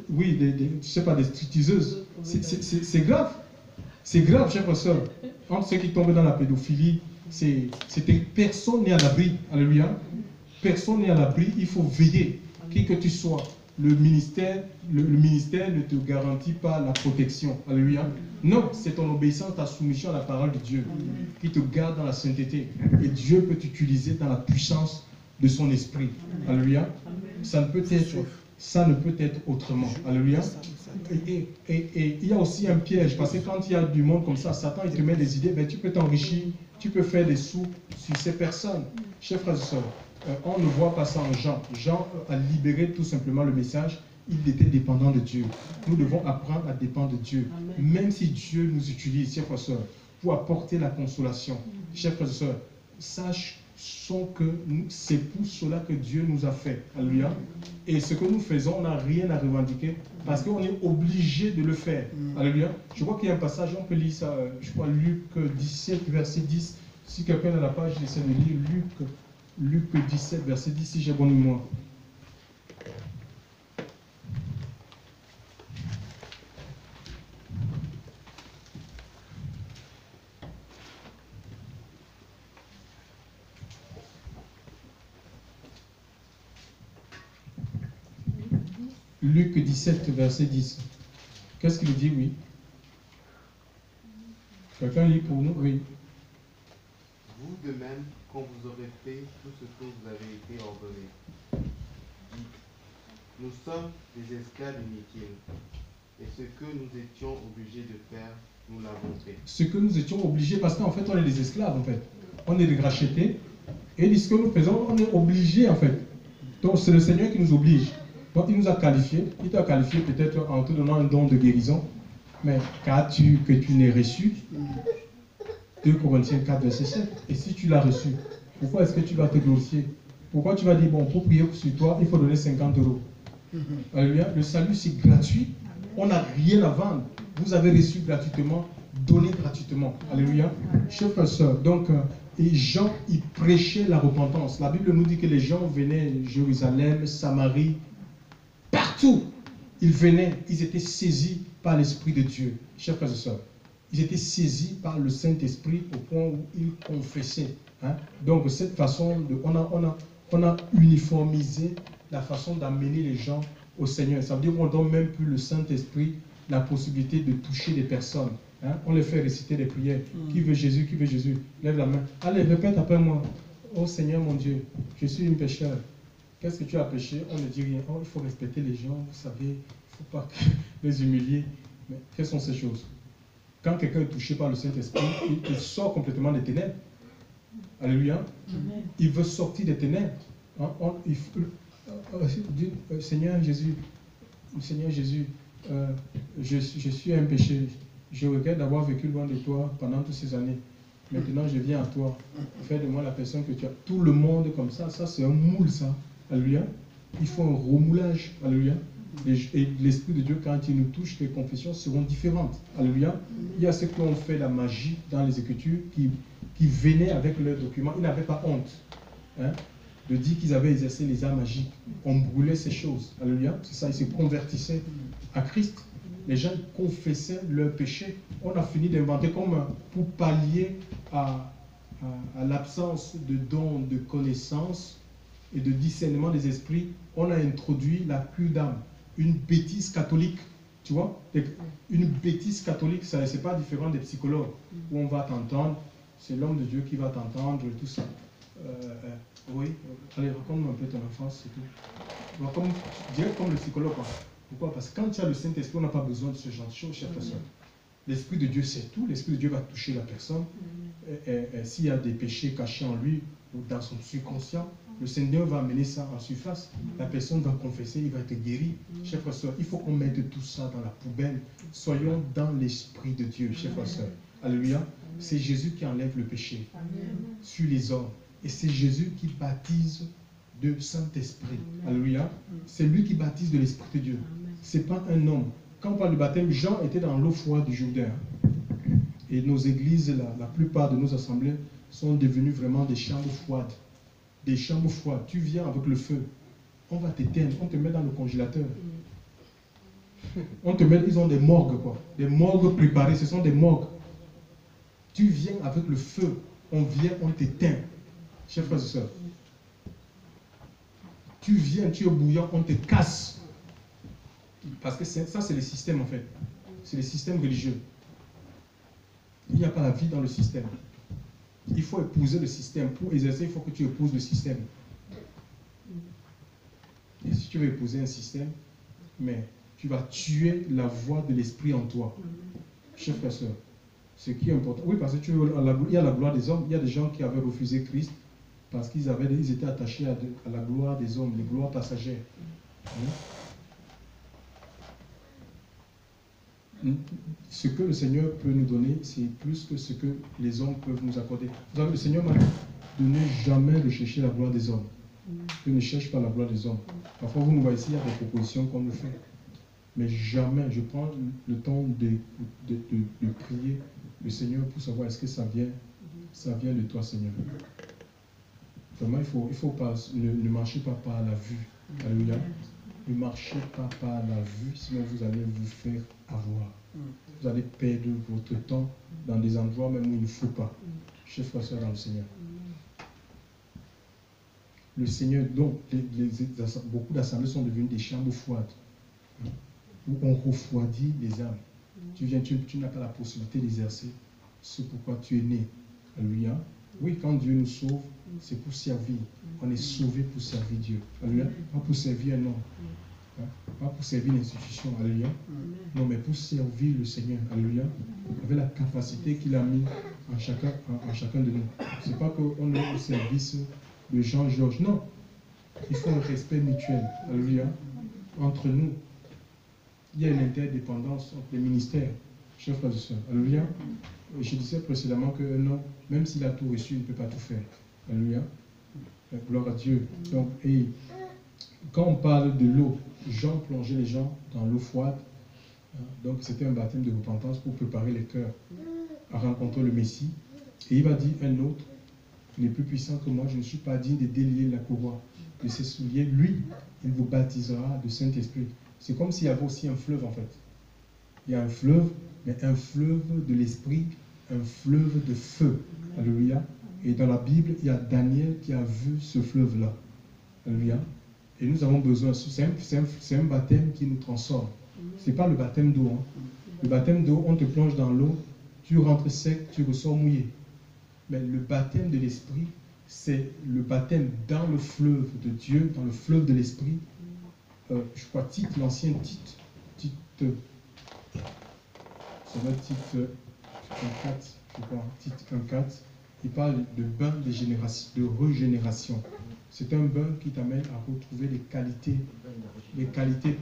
oui, je sais pas, des stripteaseuses. C'est grave. C'est grave, chers soeurs. Entre ceux qui tombent dans la pédophilie, personne n'est à l'abri. Alléluia. Personne n'est à l'abri, il faut veiller. Qui que tu sois, le ministère ne te garantit pas la protection. Alléluia. Non, c'est ton obéissance, ta soumission à la parole de Dieu qui te garde dans la sainteté. Et Dieu peut t'utiliser dans la puissance de son esprit. Alléluia. Ça ne peut être autrement. Alléluia. Et il y a aussi un piège, parce que quand il y a du monde comme ça, Satan il te met des idées, ben, tu peux t'enrichir, tu peux faire des sous sur ces personnes. Chers frères et sœurs, on ne voit pas ça en Jean. Jean a libéré tout simplement le message. Il était dépendant de Dieu. Nous devons apprendre à dépendre de Dieu. Amen. Même si Dieu nous utilise, chers frères et sœurs, pour apporter la consolation. Chers frères et sœurs, sache que c'est pour cela que Dieu nous a fait. Alléluia. Et ce que nous faisons, on n'a rien à revendiquer parce qu'on est obligé de le faire. Alléluia. Je crois qu'il y a un passage, on peut lire ça, je crois Luc 17, verset 10. Si quelqu'un a la page, j'essaie de lire Luc 17, verset 10, si j'ai bonne mémoire. Luc 17, verset 10. Qu'est-ce qu'il dit, oui? Quelqu'un lit pour nous? Oui. Vous de même, quand vous aurez fait tout ce que vous avez été ordonné, dites, nous sommes des esclaves inutiles, et ce que nous étions obligés de faire, nous l'avons fait. Ce que nous étions obligés, parce qu'en fait, on est des esclaves, en fait. On est des rachetés, et ce que nous faisons, on est obligés, en fait. Donc, c'est le Seigneur qui nous oblige. Donc, il nous a qualifiés. Il t'a qualifié peut-être en te donnant un don de guérison. Mais qu'as-tu que tu n'aies reçu? 2 Corinthiens 4, verset 7. Et si tu l'as reçu, pourquoi est-ce que tu vas te glorifier? Pourquoi tu vas dire, bon, pour prier sur toi, il faut donner 50 €. Alléluia. Le salut, c'est gratuit. On n'a rien à vendre. Vous avez reçu gratuitement, donné gratuitement. Alléluia. Chers frères et sœurs, donc, et Jean, il prêchait la repentance. La Bible nous dit que les gens venaient de Jérusalem, Samarie, partout. Ils venaient, ils étaient saisis par l'Esprit de Dieu. Chers frères et sœurs, ils étaient saisis par le Saint-Esprit au point où ils confessaient. Hein? Donc, de cette façon, on a uniformisé la façon d'amener les gens au Seigneur. Ça veut dire qu'on ne donne même plus le Saint-Esprit la possibilité de toucher des personnes. Hein? On les fait réciter des prières. Qui veut Jésus? Qui veut Jésus? Lève la main. Allez, répète après moi. Oh Seigneur mon Dieu, je suis un pécheur. Qu'est-ce que tu as péché? On ne dit rien. Oh, il faut respecter les gens, vous savez, il ne faut pas les humilier. Mais quelles sont ces choses? Quand quelqu'un est touché par le Saint-Esprit, il sort complètement des ténèbres. Alléluia. Amen. Il veut sortir des ténèbres. Hein? Seigneur Jésus, je suis un péché. Je regrette d'avoir vécu loin de toi pendant toutes ces années. Maintenant, je viens à toi. Fais de moi la personne que tu as. Tout le monde comme ça c'est un moule, ça. Alléluia. Il faut un remoulage. Alléluia. Et l'Esprit de Dieu, quand il nous touche, les confessions seront différentes. Alléluia. Il y a ceux qui ont fait la magie dans les Écritures, qui venaient avec leurs documents. Ils n'avaient pas honte de dire qu'ils avaient exercé les arts magiques. On brûlait ces choses. Alléluia. C'est ça, ils se convertissaient à Christ. Les gens confessaient leurs péchés. On a fini d'inventer comme pour pallier à l'absence de dons de connaissance et de discernement des esprits. On a introduit la cure d'âme, une bêtise catholique. Tu vois, une bêtise catholique, ça c'est pas différent des psychologues où on va t'entendre, c'est l'homme de Dieu qui va t'entendre et tout ça. Oui, allez, raconte-moi un peu ton enfance, c'est tout. Je dirais comme le psychologue. Quoi. Pourquoi? Parce que quand tu as le Saint-Esprit, on n'a pas besoin de ce genre de choses, chère personne. L'Esprit de Dieu sait tout, l'Esprit de Dieu va toucher la personne. S'il y a des péchés cachés en lui ou dans son subconscient, Le Seigneur va amener ça en surface. La personne va confesser, il va être guéri. Chers frères et sœurs, il faut qu'on mette tout ça dans la poubelle. Soyons dans l'Esprit de Dieu, chers frères et sœurs. Alléluia. C'est Jésus qui enlève le péché sur les hommes. Et c'est Jésus qui baptise de Saint-Esprit. Alléluia. C'est lui qui baptise de l'Esprit de Dieu. Ce n'est pas un homme. Quand on parle de baptême, Jean était dans l'eau froide du Jourdain. Et nos églises, la plupart de nos assemblées sont devenues vraiment des chambres froides. Des chambres froides. Tu viens avec le feu. On va t'éteindre. On te met dans le congélateur. On te met, ils ont des morgues, quoi. Des morgues préparées. Ce sont des morgues. Tu viens avec le feu. On vient, on t'éteint. Chers frères et sœurs. Tu viens, tu es bouillant, on te casse. Parce que ça, c'est le système, en fait. C'est le système religieux. Il n'y a pas la vie dans le système. Il faut épouser le système. Pour exercer, il faut que tu épouses le système. Et si tu veux épouser un système, mais tu vas tuer la voix de l'esprit en toi. Chers frères et sœurs, ce qui est important. Oui, parce que il y a la gloire des hommes. Il y a des gens qui avaient refusé Christ parce qu'ils étaient attachés à la gloire des hommes, les gloires passagères. Ce que le Seigneur peut nous donner, c'est plus que ce que les hommes peuvent nous accorder. Vous savez, le Seigneur m'a dit de ne jamais de chercher la gloire des hommes. Je ne cherche pas la gloire des hommes. Parfois, vous nous voyez ici, il y a des propositions qu'on nous fait. Mais jamais, je prends le temps de prier le Seigneur pour savoir est-ce que ça vient de toi, Seigneur. Vraiment, il faut pas, ne marchez pas par la vue. Alléluia. Ne marchez pas par la vue, sinon vous allez vous faire avoir. Vous allez perdre votre temps dans des endroits même où il ne faut pas. Chers frères et sœurs dans le Seigneur. Le Seigneur, donc, beaucoup d'assemblées sont devenues des chambres froides, où on refroidit les âmes. Tu viens, tu n'as pas la possibilité d'exercer ce pourquoi tu es né. Alléluia. Oui, quand Dieu nous sauve, c'est pour servir. On est sauvé pour servir Dieu. Alléluia. Pas pour servir un homme. Pas pour servir l'institution. Alléluia. Non, mais pour servir le Seigneur. Alléluia. Avec la capacité qu'il a mis en chacun de nous. Ce n'est pas qu'on est au service de Jean-Georges. Non. Il faut un respect mutuel. Alléluia. Entre nous. Il y a une interdépendance entre les ministères. Chers frères et sœurs. Alléluia. Je disais précédemment que non, même s'il a tout reçu, il ne peut pas tout faire. Alléluia. Gloire à Dieu. Donc, et quand on parle de l'eau, Jean plongeait les gens dans l'eau froide. Donc c'était un baptême de repentance pour préparer les cœurs à rencontrer le Messie. Et il va dire un autre, il est plus puissant que moi, je ne suis pas digne de délier la courroie de ses souliers. Lui, il vous baptisera de Saint-Esprit. C'est comme s'il y avait aussi un fleuve en fait. Il y a un fleuve, mais un fleuve de l'Esprit, un fleuve de feu. Alléluia. Et dans la Bible, il y a Daniel qui a vu ce fleuve-là. Alléluia. Et nous avons besoin, c'est un baptême qui nous transforme. Ce n'est pas le baptême d'eau. Hein. Le baptême d'eau, on te plonge dans l'eau, tu rentres sec, tu ressors mouillé. Mais le baptême de l'Esprit, c'est le baptême dans le fleuve de Dieu, dans le fleuve de l'Esprit. Je crois Tite, l'ancien Tite, ça va être Tite 4, je crois, Tite 4, il parle de bain de régénération. C'est un bain qui t'amène à retrouver les qualités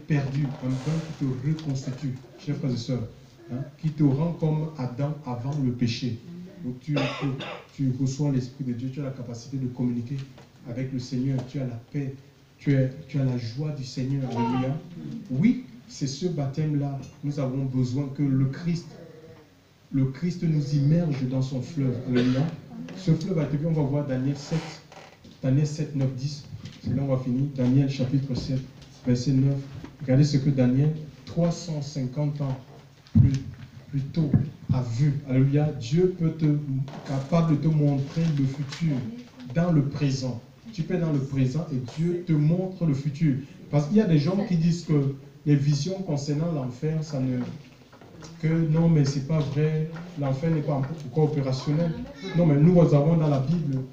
perdues, un bain qui te reconstitue, chers frères et sœurs, hein, qui te rend comme Adam avant le péché. Donc tu reçois l'Esprit de Dieu, tu as la capacité de communiquer avec le Seigneur, tu as la paix, tu as la joie du Seigneur. Alléluia. Oui, c'est ce baptême-là. Nous avons besoin que le Christ nous immerge dans son fleuve. Alléluia. Ce fleuve a été vu, on va voir Daniel 7, 9, 10. C'est là où on va finir. Daniel chapitre 7, verset 9. Regardez ce que Daniel, 350 ans plus tôt, a vu. Alléluia. Dieu peut être capable de te montrer le futur dans le présent. Tu peux être dans le présent et Dieu te montre le futur. Parce qu'il y a des gens qui disent que les visions concernant l'enfer, non, mais c'est pas vrai, l'enfer n'est pas encore opérationnel. Non, mais nous avons dans la Bible,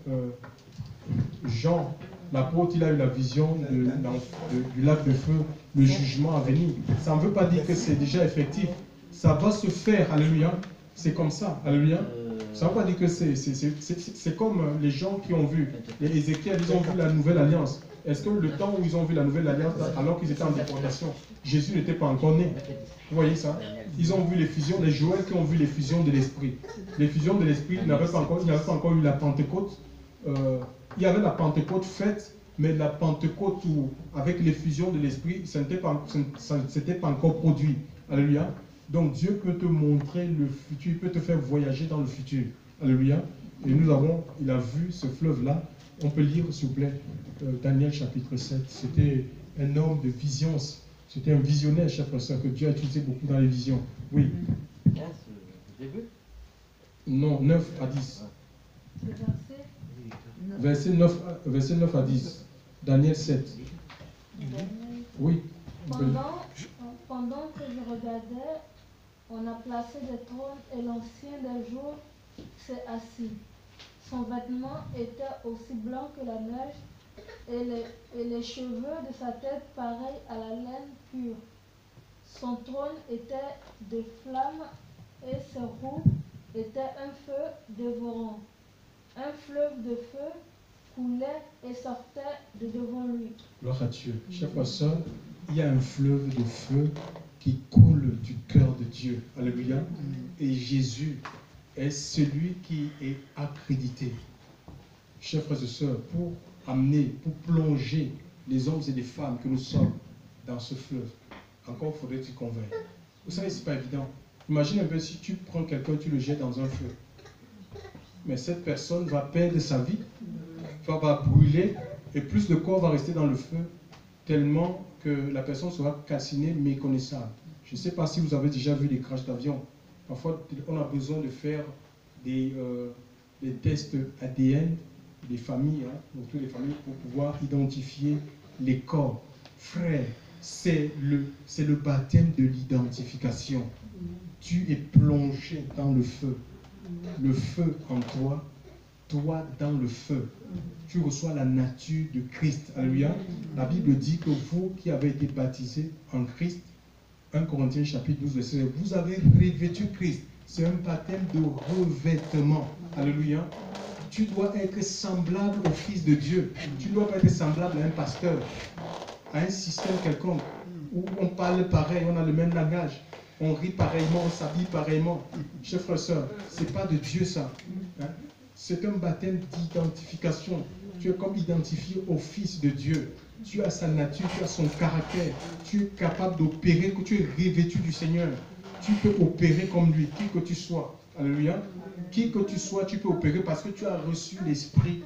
Jean, l'apôtre, il a eu la vision du lac de feu, le jugement à venir. Ça ne veut pas dire que c'est déjà effectif. Ça va se faire, alléluia. C'est comme ça, alléluia. Ça ne veut pas dire que c'est comme les gens qui ont vu, les Ézéchiel, ils ont vu la nouvelle alliance. Est-ce que le temps où ils ont vu la nouvelle alliance, alors qu'ils étaient en déportation, Jésus n'était pas encore né? Vous voyez ça? Ils ont vu les fusions, les Joël qui ont vu les fusions de l'esprit. Les fusions de l'esprit, il n'y avait pas encore eu la Pentecôte. Il y avait la Pentecôte faite, mais la Pentecôte où, avec les fusions de l'esprit, ça ne s'était pas encore produit. Alléluia. Donc Dieu peut te montrer le futur, il peut te faire voyager dans le futur. Alléluia. Et il a vu ce fleuve-là. On peut lire, s'il vous plaît, Daniel chapitre 7. C'était un homme de visions. C'était un visionnaire, chers frères et sœurs, que Dieu a utilisé beaucoup dans les visions. Oui. Non, 9 à 10. Verset 9 à 10. Daniel 7. Oui. Pendant que je regardais, on a placé des trônes et l'ancien des jours s'est assis. Son vêtement était aussi blanc que la neige et les cheveux de sa tête pareils à la laine pure. Son trône était de flammes et ses roues étaient un feu dévorant. Un fleuve de feu coulait et sortait de devant lui. Gloire à Dieu. Chers frères et sœurs, il y a un fleuve de feu qui coule du cœur de Dieu. Alléluia. Et Jésus est celui qui est accrédité. Chers frères et sœurs, pour amener, pour plonger les hommes et les femmes que nous sommes dans ce fleuve, encore faudrait-il convaincre. Vous savez, ce n'est pas évident. Imagine un peu si tu prends quelqu'un, tu le jettes dans un feu. Mais cette personne va perdre sa vie, va brûler, et plus le corps va rester dans le feu, tellement que la personne sera calcinée, méconnaissable. Je ne sais pas si vous avez déjà vu des crashs d'avion. Parfois, on a besoin de faire des tests ADN des familles, toutes les familles, pour pouvoir identifier les corps. Frère, c'est le baptême de l'identification. Tu es plongé dans le feu. Le feu en toi, toi dans le feu. Tu reçois la nature de Christ. Alléluia. La Bible dit que vous qui avez été baptisés en Christ, 1 Corinthiens chapitre 12, verset 9, vous avez revêtu Christ. C'est un baptême de revêtement. Alléluia. Tu dois être semblable au Fils de Dieu. Tu ne dois pas être semblable à un pasteur, à un système quelconque, où on parle pareil, on a le même langage, on rit pareillement, on s'habille pareillement. Chers frères et sœurs, ce n'est pas de Dieu ça. C'est un baptême d'identification. Tu es comme identifié au Fils de Dieu. Tu as sa nature, tu as son caractère. Tu es capable d'opérer, que tu es revêtu du Seigneur. Tu peux opérer comme lui, qui que tu sois. Alléluia. Qui que tu sois, tu peux opérer parce que tu as reçu l'esprit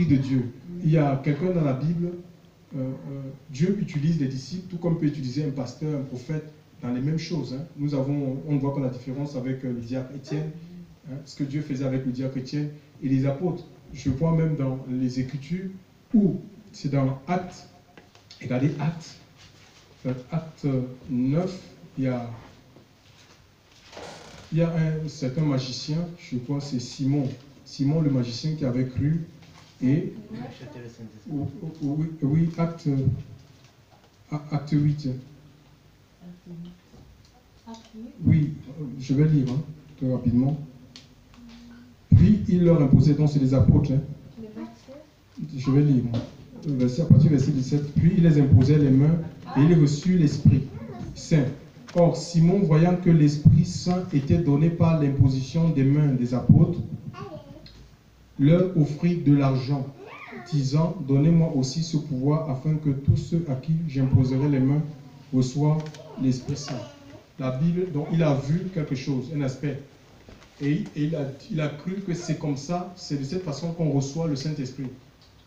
de Dieu. Il y a quelqu'un dans la Bible, Dieu utilise les disciples, tout comme peut utiliser un pasteur, un prophète, dans les mêmes choses. On ne voit pas la différence avec le diacre Étienne, ce que Dieu faisait avec le diacre Étienne et les apôtres. Je vois même dans les Écritures où c'est dans Actes, regardez Acte 9, il y a un certain magicien, je crois c'est Simon le magicien qui avait cru et oui, acte 8. Oui, je vais lire très rapidement. Puis il leur imposait, donc c'est les apôtres. Je vais lire. À partir du verset 17. Puis il les imposait les mains et il reçut l'Esprit Saint. Or, Simon, voyant que l'Esprit Saint était donné par l'imposition des mains des apôtres, leur offrit de l'argent, disant, donnez-moi aussi ce pouvoir afin que tous ceux à qui j'imposerai les mains reçoivent l'Esprit Saint. La Bible, donc il a vu quelque chose, un aspect. Et il a cru que c'est comme ça, c'est de cette façon qu'on reçoit le Saint-Esprit.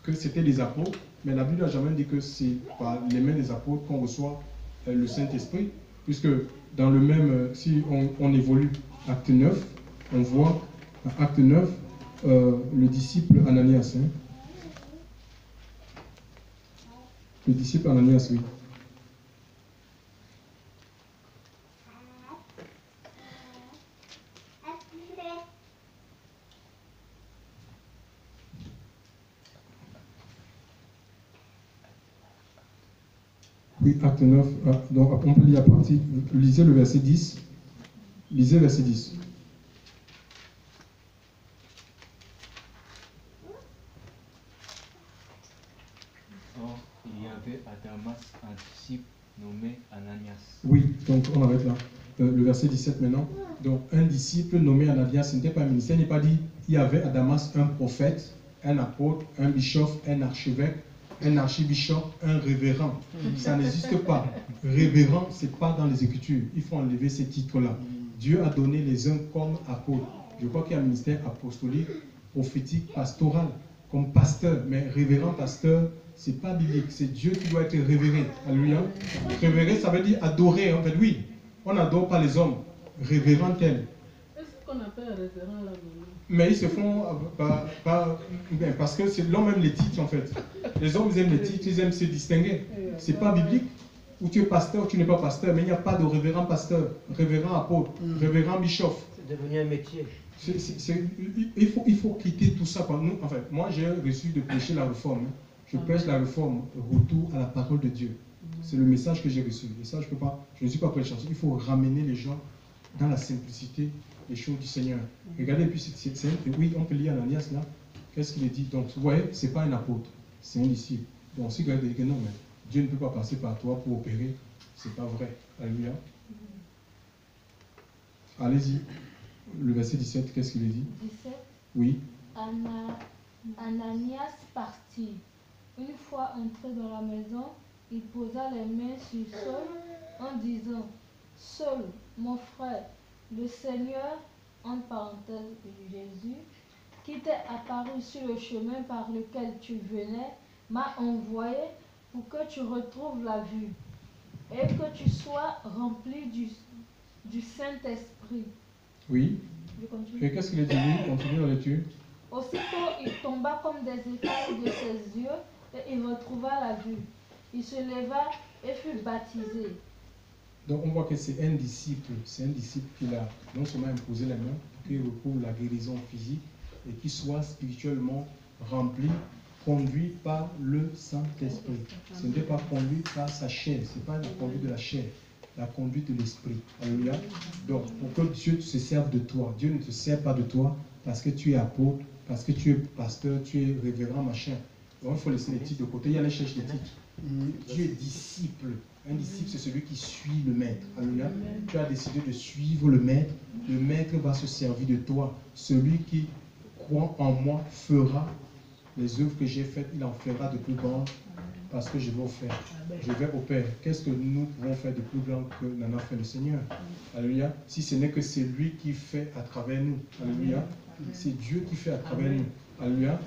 Que c'était les apôtres, mais la Bible n'a jamais dit que c'est par les mains des apôtres qu'on reçoit le Saint-Esprit. Puisque dans le même, si on évolue acte 9, on voit acte 9, le disciple Ananias. Le disciple Ananias, oui. Oui, acte 9, donc on peut lire à partir, lisez le verset 10. Lisez verset 10. un disciple nommé Ananias. Oui, donc on arrête là. Le verset 17 maintenant. Donc un disciple nommé Ananias, ce n'était pas un ministère, il n'est pas dit, il y avait à Damas un prophète, un apôtre, un bishop, un archevêque, un archibishop, un révérend. Ça n'existe pas. Révérend, ce n'est pas dans les Écritures. Il faut enlever ces titres-là. Dieu a donné les uns comme apôtres. Je crois qu'il y a un ministère apostolique, prophétique, pastoral, comme pasteur. Mais révérend, pasteur, ce n'est pas biblique. C'est Dieu qui doit être révéré. Alléluia. Révéré, ça veut dire adorer. En fait, oui, on n'adore pas les hommes. Révérend tel. Est-ce qu'on appelle révérend là? Mais ils se font parce que c'est l'homme aime les titres en fait. Les hommes ils aiment les titres, ils aiment se distinguer. C'est pas biblique. Ou tu es pasteur, ou tu n'es pas pasteur, mais il n'y a pas de révérend pasteur, révérend apôtre, révérend bishop. C'est devenu un métier. Il faut quitter tout ça. Nous, en fait, moi j'ai reçu de prêcher la réforme. Je prêche la réforme, retour à la parole de Dieu. C'est le message que j'ai reçu. Et ça, je ne suis pas prêcheur. Il faut ramener les gens dans la simplicité des choses du Seigneur. Regardez, puis oui, on peut lire Ananias là. Qu'est-ce qu'il dit? Donc, vous voyez, ce n'est pas un apôtre, c'est un disciple. Donc, si quelqu'un dit que non, mais Dieu ne peut pas passer par toi pour opérer, ce n'est pas vrai. Alléluia. Allez-y. Le verset 17, qu'est-ce qu'il dit? 17. Oui. Ananias partit. Une fois entré dans la maison, il posa les mains sur Saul en disant, Saul, mon frère, le Seigneur, entre parenthèses Jésus, qui t'est apparu sur le chemin par lequel tu venais, m'a envoyé pour que tu retrouves la vue et que tu sois rempli du Saint-Esprit. Oui. Je continue. Et qu'est-ce qu'il a dit? Continue la lecture. Aussitôt, il tomba comme des écailles de ses yeux et il retrouva la vue. Il se leva et fut baptisé. Donc on voit que c'est un disciple qui a non seulement imposé les mains pour qu'il recouvre la guérison physique et qu'il soit spirituellement rempli, conduit par le Saint-Esprit. Ce n'est pas conduit par sa chair, ce n'est pas la conduite de la chair, la conduite de l'Esprit. Alléluia. Donc pour que Dieu se serve de toi, Dieu ne te sert pas de toi parce que tu es apôtre, parce que tu es pasteur, tu es révérend, machin. Donc il faut laisser les titres de côté, il y a les cherche des titres. Dieu est disciple. Un disciple, c'est celui qui suit le maître. Alléluia. Tu as décidé de suivre le maître. Le maître va se servir de toi. Celui qui croit en moi fera les œuvres que j'ai faites. Il en fera de plus grandes parce que je vais au faire. Je vais au Père. Qu'est-ce que nous pouvons faire de plus grand que n'en a fait le Seigneur? Alléluia. Si ce n'est que c'est lui qui fait à travers nous. Alléluia. C'est Dieu qui fait à travers nous. Alléluia.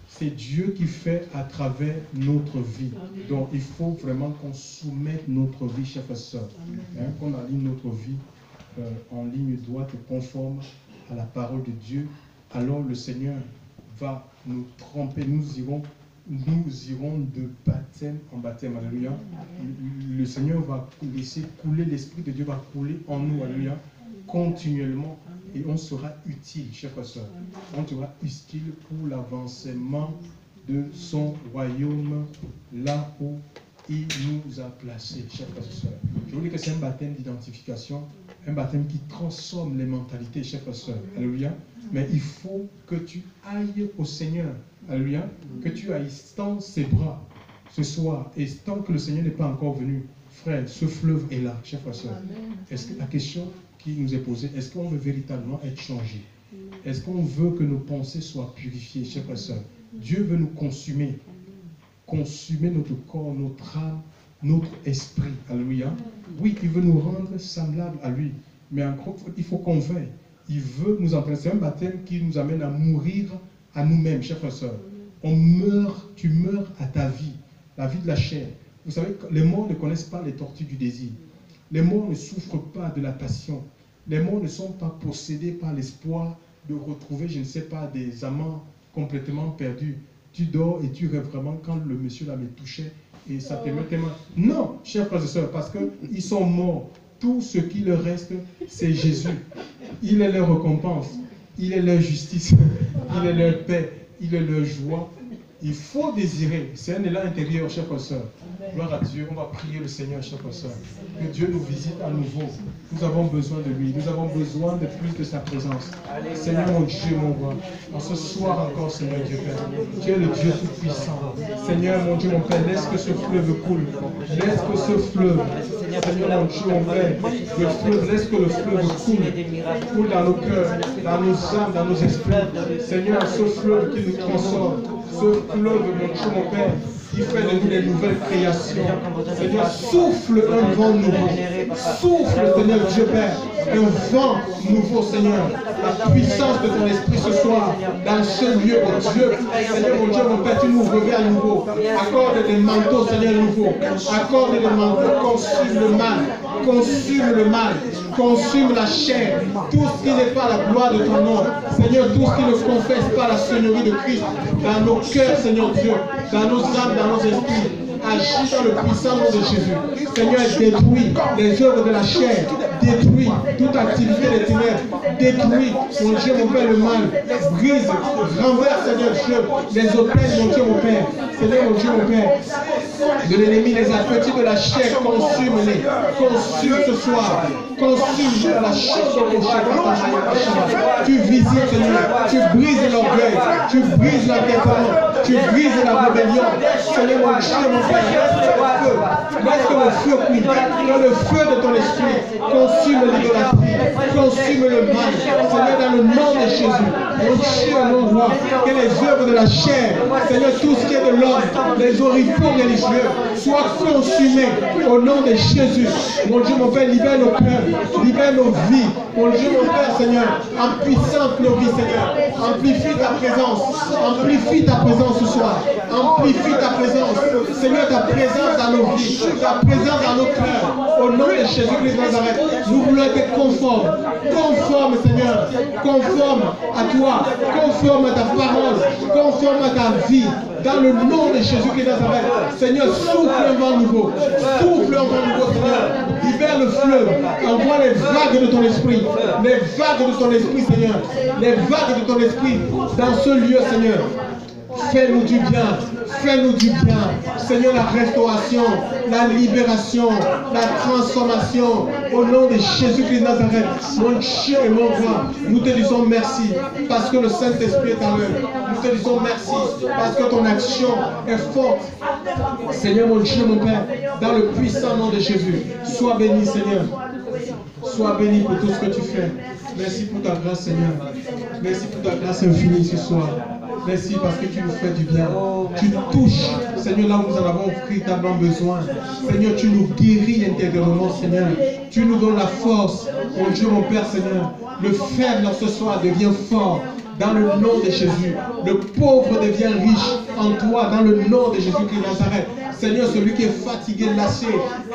C'est Dieu qui fait à travers notre vie. Donc il faut vraiment qu'on soumette notre vie, chers frères et sœurs. Qu'on aligne notre vie en ligne droite et conforme à la parole de Dieu. Alors le Seigneur va nous tremper. Nous irons de baptême en baptême. Alléluia. Le Seigneur va laisser couler, l'Esprit de Dieu va couler en nous. Alléluia. Continuellement. Et on sera utile, chers frères et sœurs. On sera utile pour l'avancement de son royaume là où il nous a placés, chers frères et sœurs. Je vous dis que c'est un baptême d'identification, un baptême qui transforme les mentalités, chers frères et sœurs. Alléluia. Mais il faut que tu ailles au Seigneur. Alléluia. Que tu ailles tendre ses bras ce soir. Et tant que le Seigneur n'est pas encore venu, frère, ce fleuve est là, chers frères et sœurs. Est-ce que la question qui nous est posée, est-ce qu'on veut véritablement être changé? Est-ce qu'on veut que nos pensées soient purifiées, chers frères et sœurs? Dieu veut nous consumer. Consumer notre corps, notre âme, notre esprit. Alléluia. Oui, il veut nous rendre semblables à lui. Mais encore, il faut qu'on veille. Il veut nous entraîner. C'est un baptême qui nous amène à mourir à nous-mêmes, chers frères et sœurs. On meurt, tu meurs à ta vie, la vie de la chair. Vous savez, les morts ne connaissent pas les tortures du désir. Les morts ne souffrent pas de la passion. Les morts ne sont pas possédés par l'espoir de retrouver, je ne sais pas, des amants complètement perdus. Tu dors et tu rêves vraiment quand le monsieur là me touchait et ça te met tes mains. Non, chers frères et sœurs, parce qu'ils sont morts. Tout ce qui leur reste, c'est Jésus. Il est leur récompense. Il est leur justice. Il est leur paix. Il est leur joie. Il faut désirer. C'est un élan intérieur, chers frères et sœurs. Gloire à Dieu. On va prier le Seigneur, chers frères et sœurs. Que Dieu nous visite à nouveau. Nous avons besoin de lui. Nous avons besoin de plus de sa présence. Seigneur mon Dieu, mon roi. En ce soir encore, Seigneur Dieu Père. Tu es le Dieu tout-puissant. Seigneur mon Dieu, mon Père, laisse que ce fleuve coule. Laisse que ce fleuve, Seigneur mon Dieu, mon Père, le fleuve, laisse que le fleuve coule dans nos cœurs, dans nos âmes, dans nos esprits. Seigneur, ce fleuve qui nous transforme. Ce fleuve, mon Dieu, mon Père, qui fait de nous des nouvelles créations. Seigneur, souffle un vent nouveau. Souffle, Seigneur Dieu Père, un vent nouveau, Seigneur. La puissance de ton esprit ce soir, dans ce lieu, mon Dieu. Seigneur, mon Dieu, mon Père, tu nous reviens à nouveau. Accorde des manteaux, Seigneur, nouveaux. Accorde des manteaux, consume le mal. Consume le mal. Consume la chair. Tout ce qui n'est pas la gloire de ton nom. Seigneur, tout ce qui ne confesse pas la seigneurie de Christ dans nos cœurs, Seigneur Dieu, dans nos âmes, dans nos esprits. Agis dans le puissant nom de Jésus. Seigneur, détruis les œuvres de la chair. Détruis toute activité des ténèbres. Détruis, mon Dieu, mon Père, le mal. Brise, renverse, Seigneur Dieu, les hôtels, mon Dieu, mon Père. Seigneur, mon Dieu, mon Père, de l'ennemi, les appétits de la chair, consume-les. Consume ce soir. Consume la chair de mon chair. Tu visites, Seigneur. Tu brises l'orgueil. Tu brises l'entêtement. Tu brises la rébellion. Seigneur, mon Dieu, mon Père, laisse que le feu cuit. Que le feu de ton esprit consume l'idolâtrie. Consume le mal. Seigneur, dans le nom de Jésus. Mon Dieu, mon roi, que les œuvres de la chair, Seigneur, tout ce qui est de l'homme, les oripeaux religieux, soient consumés au nom de Jésus. Mon Dieu, mon Père, libère nos cœurs, libère nos vies. Mon Dieu, mon Père, Seigneur, amplissante nos vies, Seigneur. Amplifie ta présence. Amplifie ta présence ce soir. Amplifie ta présence. Seigneur, ta présence dans nos vies, ta présence dans nos cœurs. Au nom de Jésus-Christ de Nazareth, nous voulons être conformes. Conforme, Seigneur. Conforme à toi. Conforme à ta parole. Conforme à ta vie. Dans le nom de Jésus-Christ de Nazareth. Seigneur, souffle un vent nouveau. Souffle un vent nouveau, Seigneur. Libère le fleuve. Envoie les vagues de ton esprit. Les vagues de ton esprit, Seigneur. Les vagues de ton esprit dans ce lieu, Seigneur. Fais-nous du bien. Fais-nous du bien. Seigneur, la restauration, la libération, la transformation. Au nom de Jésus-Christ de Nazareth, mon Dieu et mon roi, nous te disons merci parce que le Saint-Esprit est en œuvre. Nous te disons merci parce que ton action est forte. Seigneur, mon Dieu, mon Père, dans le puissant nom de Jésus, sois béni, Seigneur. Sois béni pour tout ce que tu fais. Merci pour ta grâce, Seigneur. Merci pour ta grâce infinie ce soir. Merci parce que tu nous fais du bien. Tu touches, Seigneur, là où nous en avons véritablement besoin. Seigneur, tu nous guéris intérieurement, Seigneur. Tu nous donnes la force. Mon Dieu, mon Père, Seigneur. Le faible ce soir devient fort. Dans le nom de Jésus. Le pauvre devient riche en toi. Dans le nom de Jésus-Christ de Nazareth. Seigneur, celui qui est fatigué, lassé,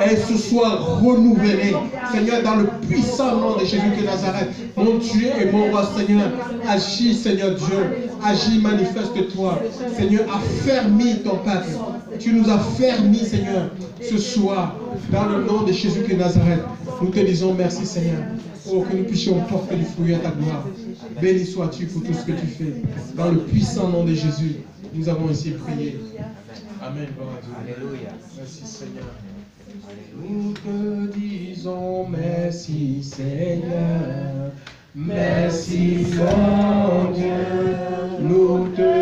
est ce soir renouvelé. Seigneur, dans le puissant nom de Jésus-Christ de Nazareth. Mon Dieu et mon roi, Seigneur, agis, Seigneur Dieu. Agis, manifeste-toi. Seigneur, affermis ton peuple. Tu nous as fermis, Seigneur, ce soir. Dans le nom de Jésus-Christ de Nazareth. Nous te disons merci, Seigneur. Oh, que nous puissions porter du fruit à ta gloire. Béni sois-tu pour tout ce que tu fais. Dans le puissant nom de Jésus, nous avons ainsi prié. Amen. Alléluia. Merci, Seigneur. Nous te disons merci, Seigneur. Merci, mon Dieu. Nous te